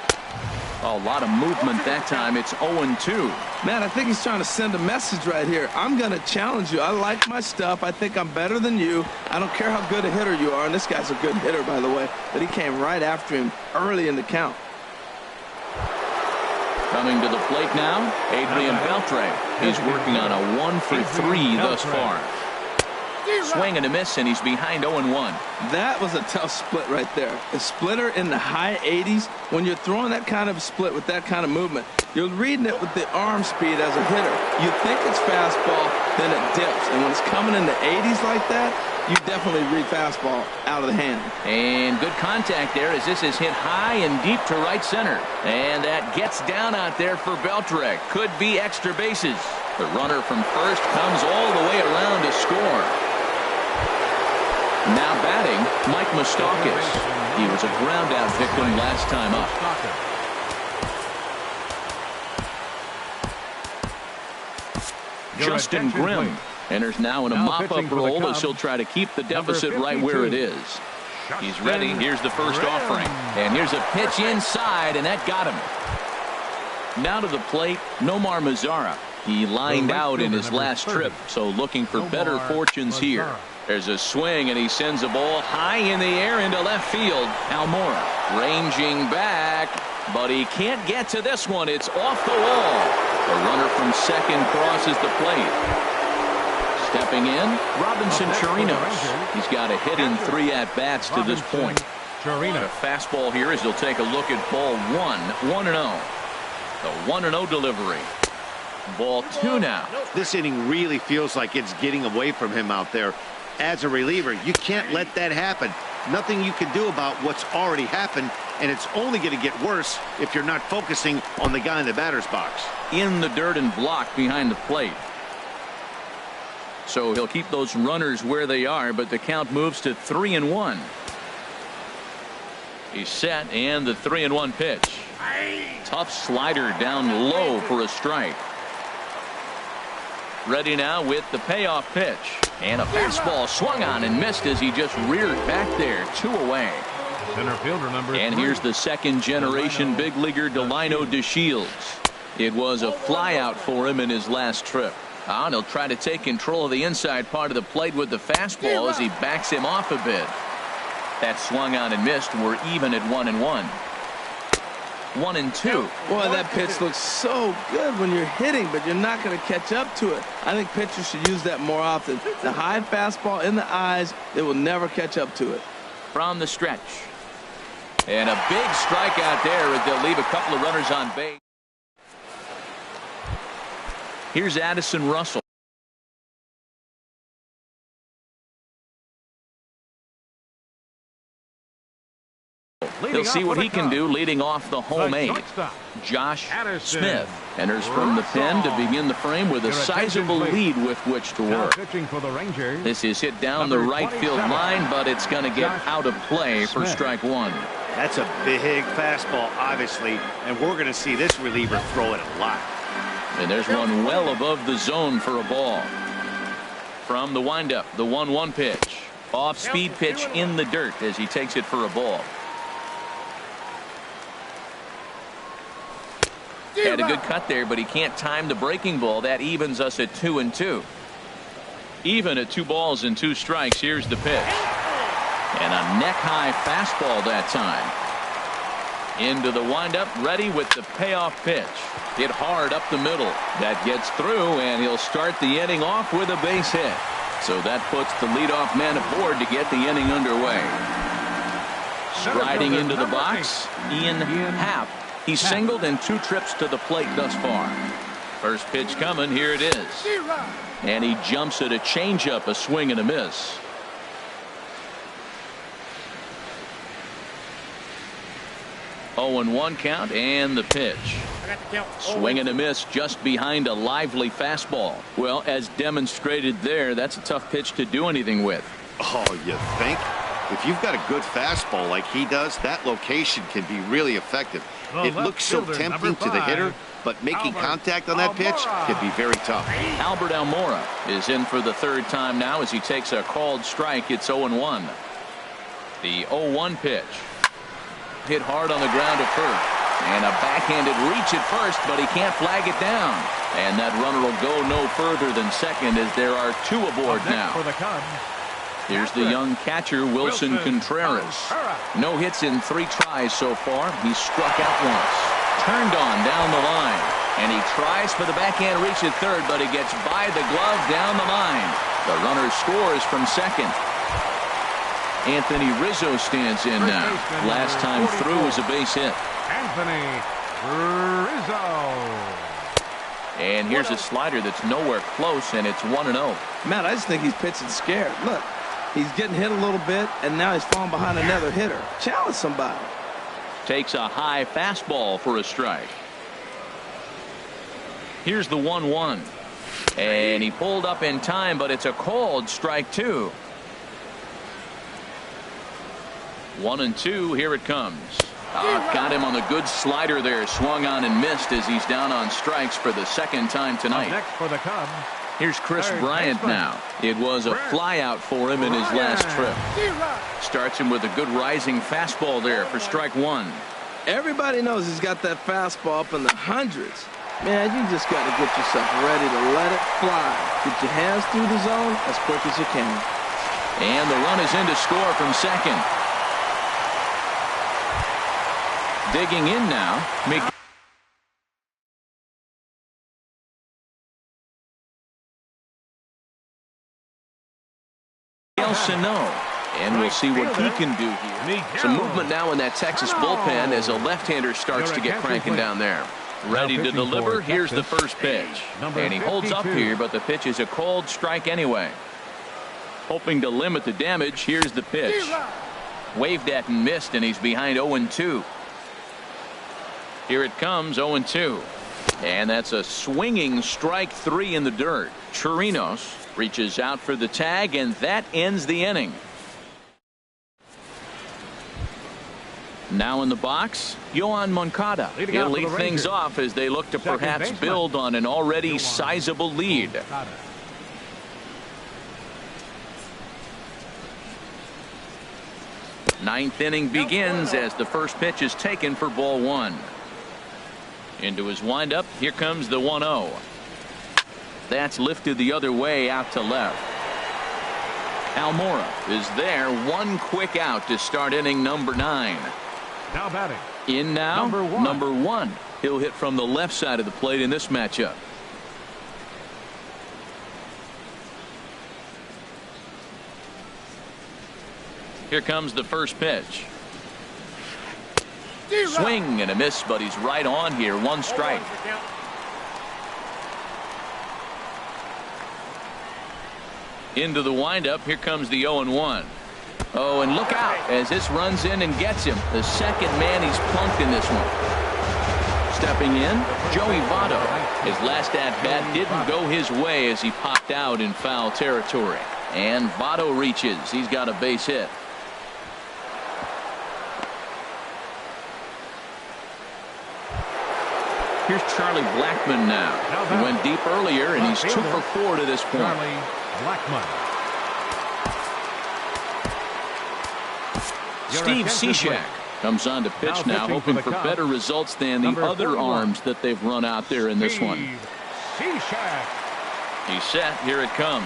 A lot of movement that time. It's 0-2. Man, I think he's trying to send a message right here. I'm going to challenge you. I like my stuff. I think I'm better than you. I don't care how good a hitter you are. And this guy's a good hitter, by the way. But he came right after him early in the count. Coming to the plate now, Adrian Beltre. He's working on a 1 for 3 thus far. Swing and a miss, and he's behind 0-1. That was a tough split right there. A splitter in the high 80s. When you're throwing that kind of split with that kind of movement, you're reading it with the arm speed as a hitter. You think it's fastball, then it dips. And when it's coming in the 80s like that, you definitely read fastball out of the hand. And good contact there as this is hit high and deep to right center. And that gets down out there for Beltre. Could be extra bases. The runner from first comes all the way around to score. Now batting, Mike Moustakas. He was a ground-out victim last time up. Justin Grimm enters now in a mop-up role as he'll try to keep the deficit right where it is. He's ready. Here's the first offering. And here's a pitch inside, and that got him. Now to the plate, Nomar Mazara. He lined out in his last trip, so looking for better fortunes here. There's a swing, and he sends a ball high in the air into left field. Almora ranging back, but he can't get to this one. It's off the wall. The runner from second crosses the plate. Stepping in, Robinson Chirinos. He's got a hit in 3 at-bats to this point. A fastball here as he'll take a look at ball 1, 1-0. The 1-0 delivery. Ball 2 now. This inning really feels like it's getting away from him out there. As a reliever, you can't let that happen. Nothing you can do about what's already happened, and it's only going to get worse if you're not focusing on the guy in the batter's box. In the dirt and blocked behind the plate. So he'll keep those runners where they are, but the count moves to 3-1. He's set, and the 3-1 pitch. Tough slider down low for a strike. Ready now with the payoff pitch. And a fastball swung on and missed as he just reared back there. 2 away. Center fielder number and 3. Here's the second generation big leaguer Delino DeShields. It was a flyout for him in his last trip. And he'll try to take control of the inside part of the plate with the fastball as he backs him off a bit. That swung on and missed. We're even at 1-1. 1-2. Boy, that pitch looks so good when you're hitting, but you're not going to catch up to it. I think pitchers should use that more often. The high fastball in the eyes, they will never catch up to it. From the stretch. And a big strikeout there as they'll leave a couple of runners on base. Here's Addison Russell. He'll see what he can do leading off the home eight. Josh Smith enters from the pen to begin the frame with a sizable lead with which to work. This is hit down the right field line, but it's going to get out of play for strike one. That's a big fastball, obviously, and we're going to see this reliever throw it a lot. And there's one well above the zone for a ball. From the windup, the 1-1 pitch. Off-speed pitch in the dirt as he takes it for a ball. Had a good cut there, but he can't time the breaking ball. That evens us at 2-2. Even at 2 balls and 2 strikes. Here's the pitch. And a neck-high fastball that time. Into the windup, ready with the payoff pitch. Hit hard up the middle. That gets through, and he'll start the inning off with a base hit. So that puts the leadoff man aboard to get the inning underway. Striding into the box, Ian Happ. He's singled in 2 trips to the plate thus far. First pitch coming, here it is. And he jumps at a changeup, a swing and a miss. 0-1 count, and the pitch. Swing and a miss just behind a lively fastball. Well, as demonstrated there, that's a tough pitch to do anything with. Oh, you think? If you've got a good fastball like he does, that location can be really effective. It looks so tempting to the hitter, but making contact on that pitch can be very tough. Albert Almora is in for the 3rd time now as he takes a called strike. It's 0-1. The 0-1 pitch. Hit hard on the ground at first. And a backhanded reach at first, but he can't flag it down. And that runner will go no further than second as there are 2 aboard now. Here's the young catcher, Wilson Contreras. No hits in 3 tries so far. He's struck out once. Turned on down the line. And he tries for the backhand reach at third, but he gets by the glove down the line. The runner scores from second. Anthony Rizzo stands in now. Last time through was a base hit. Anthony Rizzo. And here's a slider that's nowhere close, and it's 1-0. Matt, I just think he's pitching scared. Look, he's getting hit a little bit, and now he's falling behind another hitter. Challenge somebody. Takes a high fastball for a strike. Here's the 1-1. And he pulled up in time, but it's a called strike 2. 1-2. Here it comes. Got him on the good slider there. Swung on and missed as he's down on strikes for the 2nd time tonight. Next for the Cubs. Here's Chris Bryant now. It was a flyout for him in his last trip. Starts him with a good rising fastball there for strike 1. Everybody knows he's got that fastball up in the hundreds. Man, you just got to get yourself ready to let it fly. Get your hands through the zone as quick as you can. And the run is in to score from second. Digging in now. Miguel Sano. And we'll see what he can do here. Some movement now in that Texas bullpen as a left-hander starts to get cranking down there. Ready to deliver. Here's the first pitch. And he holds up here, but the pitch is a called strike anyway. Hoping to limit the damage. Here's the pitch. Waved at and missed, and he's behind 0-2. Here it comes, 0-2. And that's a swinging strike 3 in the dirt. Chirinos reaches out for the tag, and that ends the inning. Now in the box, Yoan Moncada. He'll lead things off as they look to perhaps build on an already sizable lead. Ninth inning begins as the first pitch is taken for ball 1. Into his windup. Here comes the 1-0. That's lifted the other way out to left. Almora is there. One quick out to start inning number 9. Now batting. In now, number one. He'll hit from the left side of the plate in this matchup. Here comes the first pitch. Swing and a miss, but he's right on here. 1 strike. Into the windup. Here comes the 0-1. Oh, and look out as this runs in and gets him. The second man he's plunked in this one. Stepping in, Joey Votto. His last at-bat didn't go his way as he popped out in foul territory. And Votto reaches. He's got a base hit. Here's Charlie Blackmon now. He went deep earlier, and he's 2 for 4 to this point. Charlie Blackmon. Steve Cishek comes on to pitch now, hoping for better results than the other arms that they've run out there in this one. He's set. Here it comes.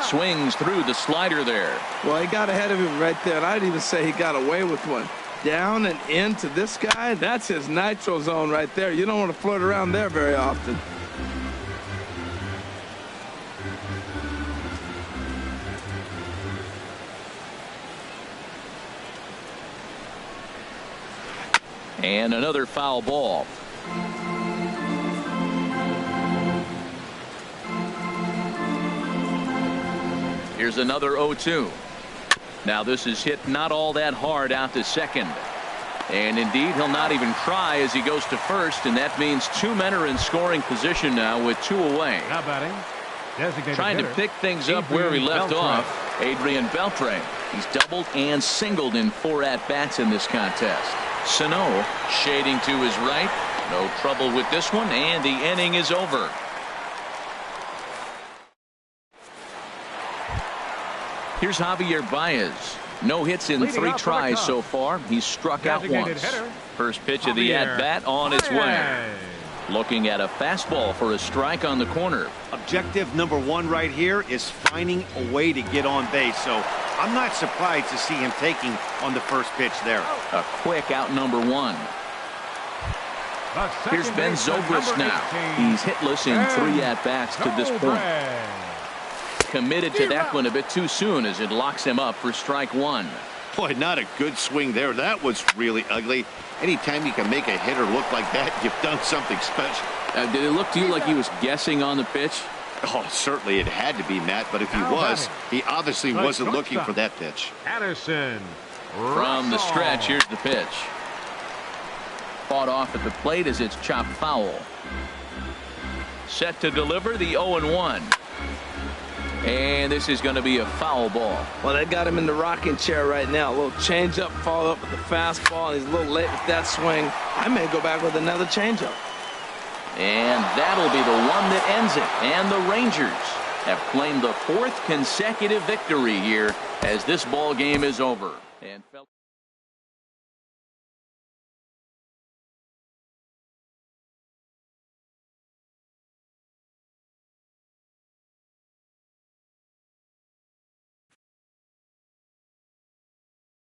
Swings through the slider there. Well, he got ahead of him right there, and I'd even say he got away with one. Down and into this guy, that's his nitro zone right there. You don't want to float around there very often. And another foul ball. Here's another 0-2. Now this is hit not all that hard out to second. And indeed, he'll not even try as he goes to first, and that means 2 men are in scoring position now with 2 away. Now batting. Trying to pick things up where he left off. Adrian Beltre. He's doubled and singled in 4 at-bats in this contest. Sano shading to his right. No trouble with this one, and the inning is over. Here's Javier Baez. No hits in 3 tries so far. He's struck out once. First pitch of the at-bat on its way. Looking at a fastball for a strike on the corner. Objective number 1 right here is finding a way to get on base. So I'm not surprised to see him taking on the first pitch there. A quick out number 1. Here's Ben Zobrist now. He's hitless in 3 at-bats to this point. Committed to that one a bit too soon as it locks him up for strike 1. Boy, not a good swing there. That was really ugly. Anytime you can make a hitter look like that, you've done something special. Did it look to you like he was guessing on the pitch? Oh, certainly it had to be, Matt, but if he was, he obviously wasn't looking for that pitch. Addison. From the stretch, here's the pitch. Fought off at the plate as it's chopped foul. Set to deliver the 0-1. And this is going to be a foul ball. Well, they got him in the rocking chair right now. A little changeup followed up with the fastball, and he's a little late with that swing. I may go back with another changeup. And that'll be the one that ends it. And the Rangers have claimed the 4th consecutive victory here as this ball game is over. And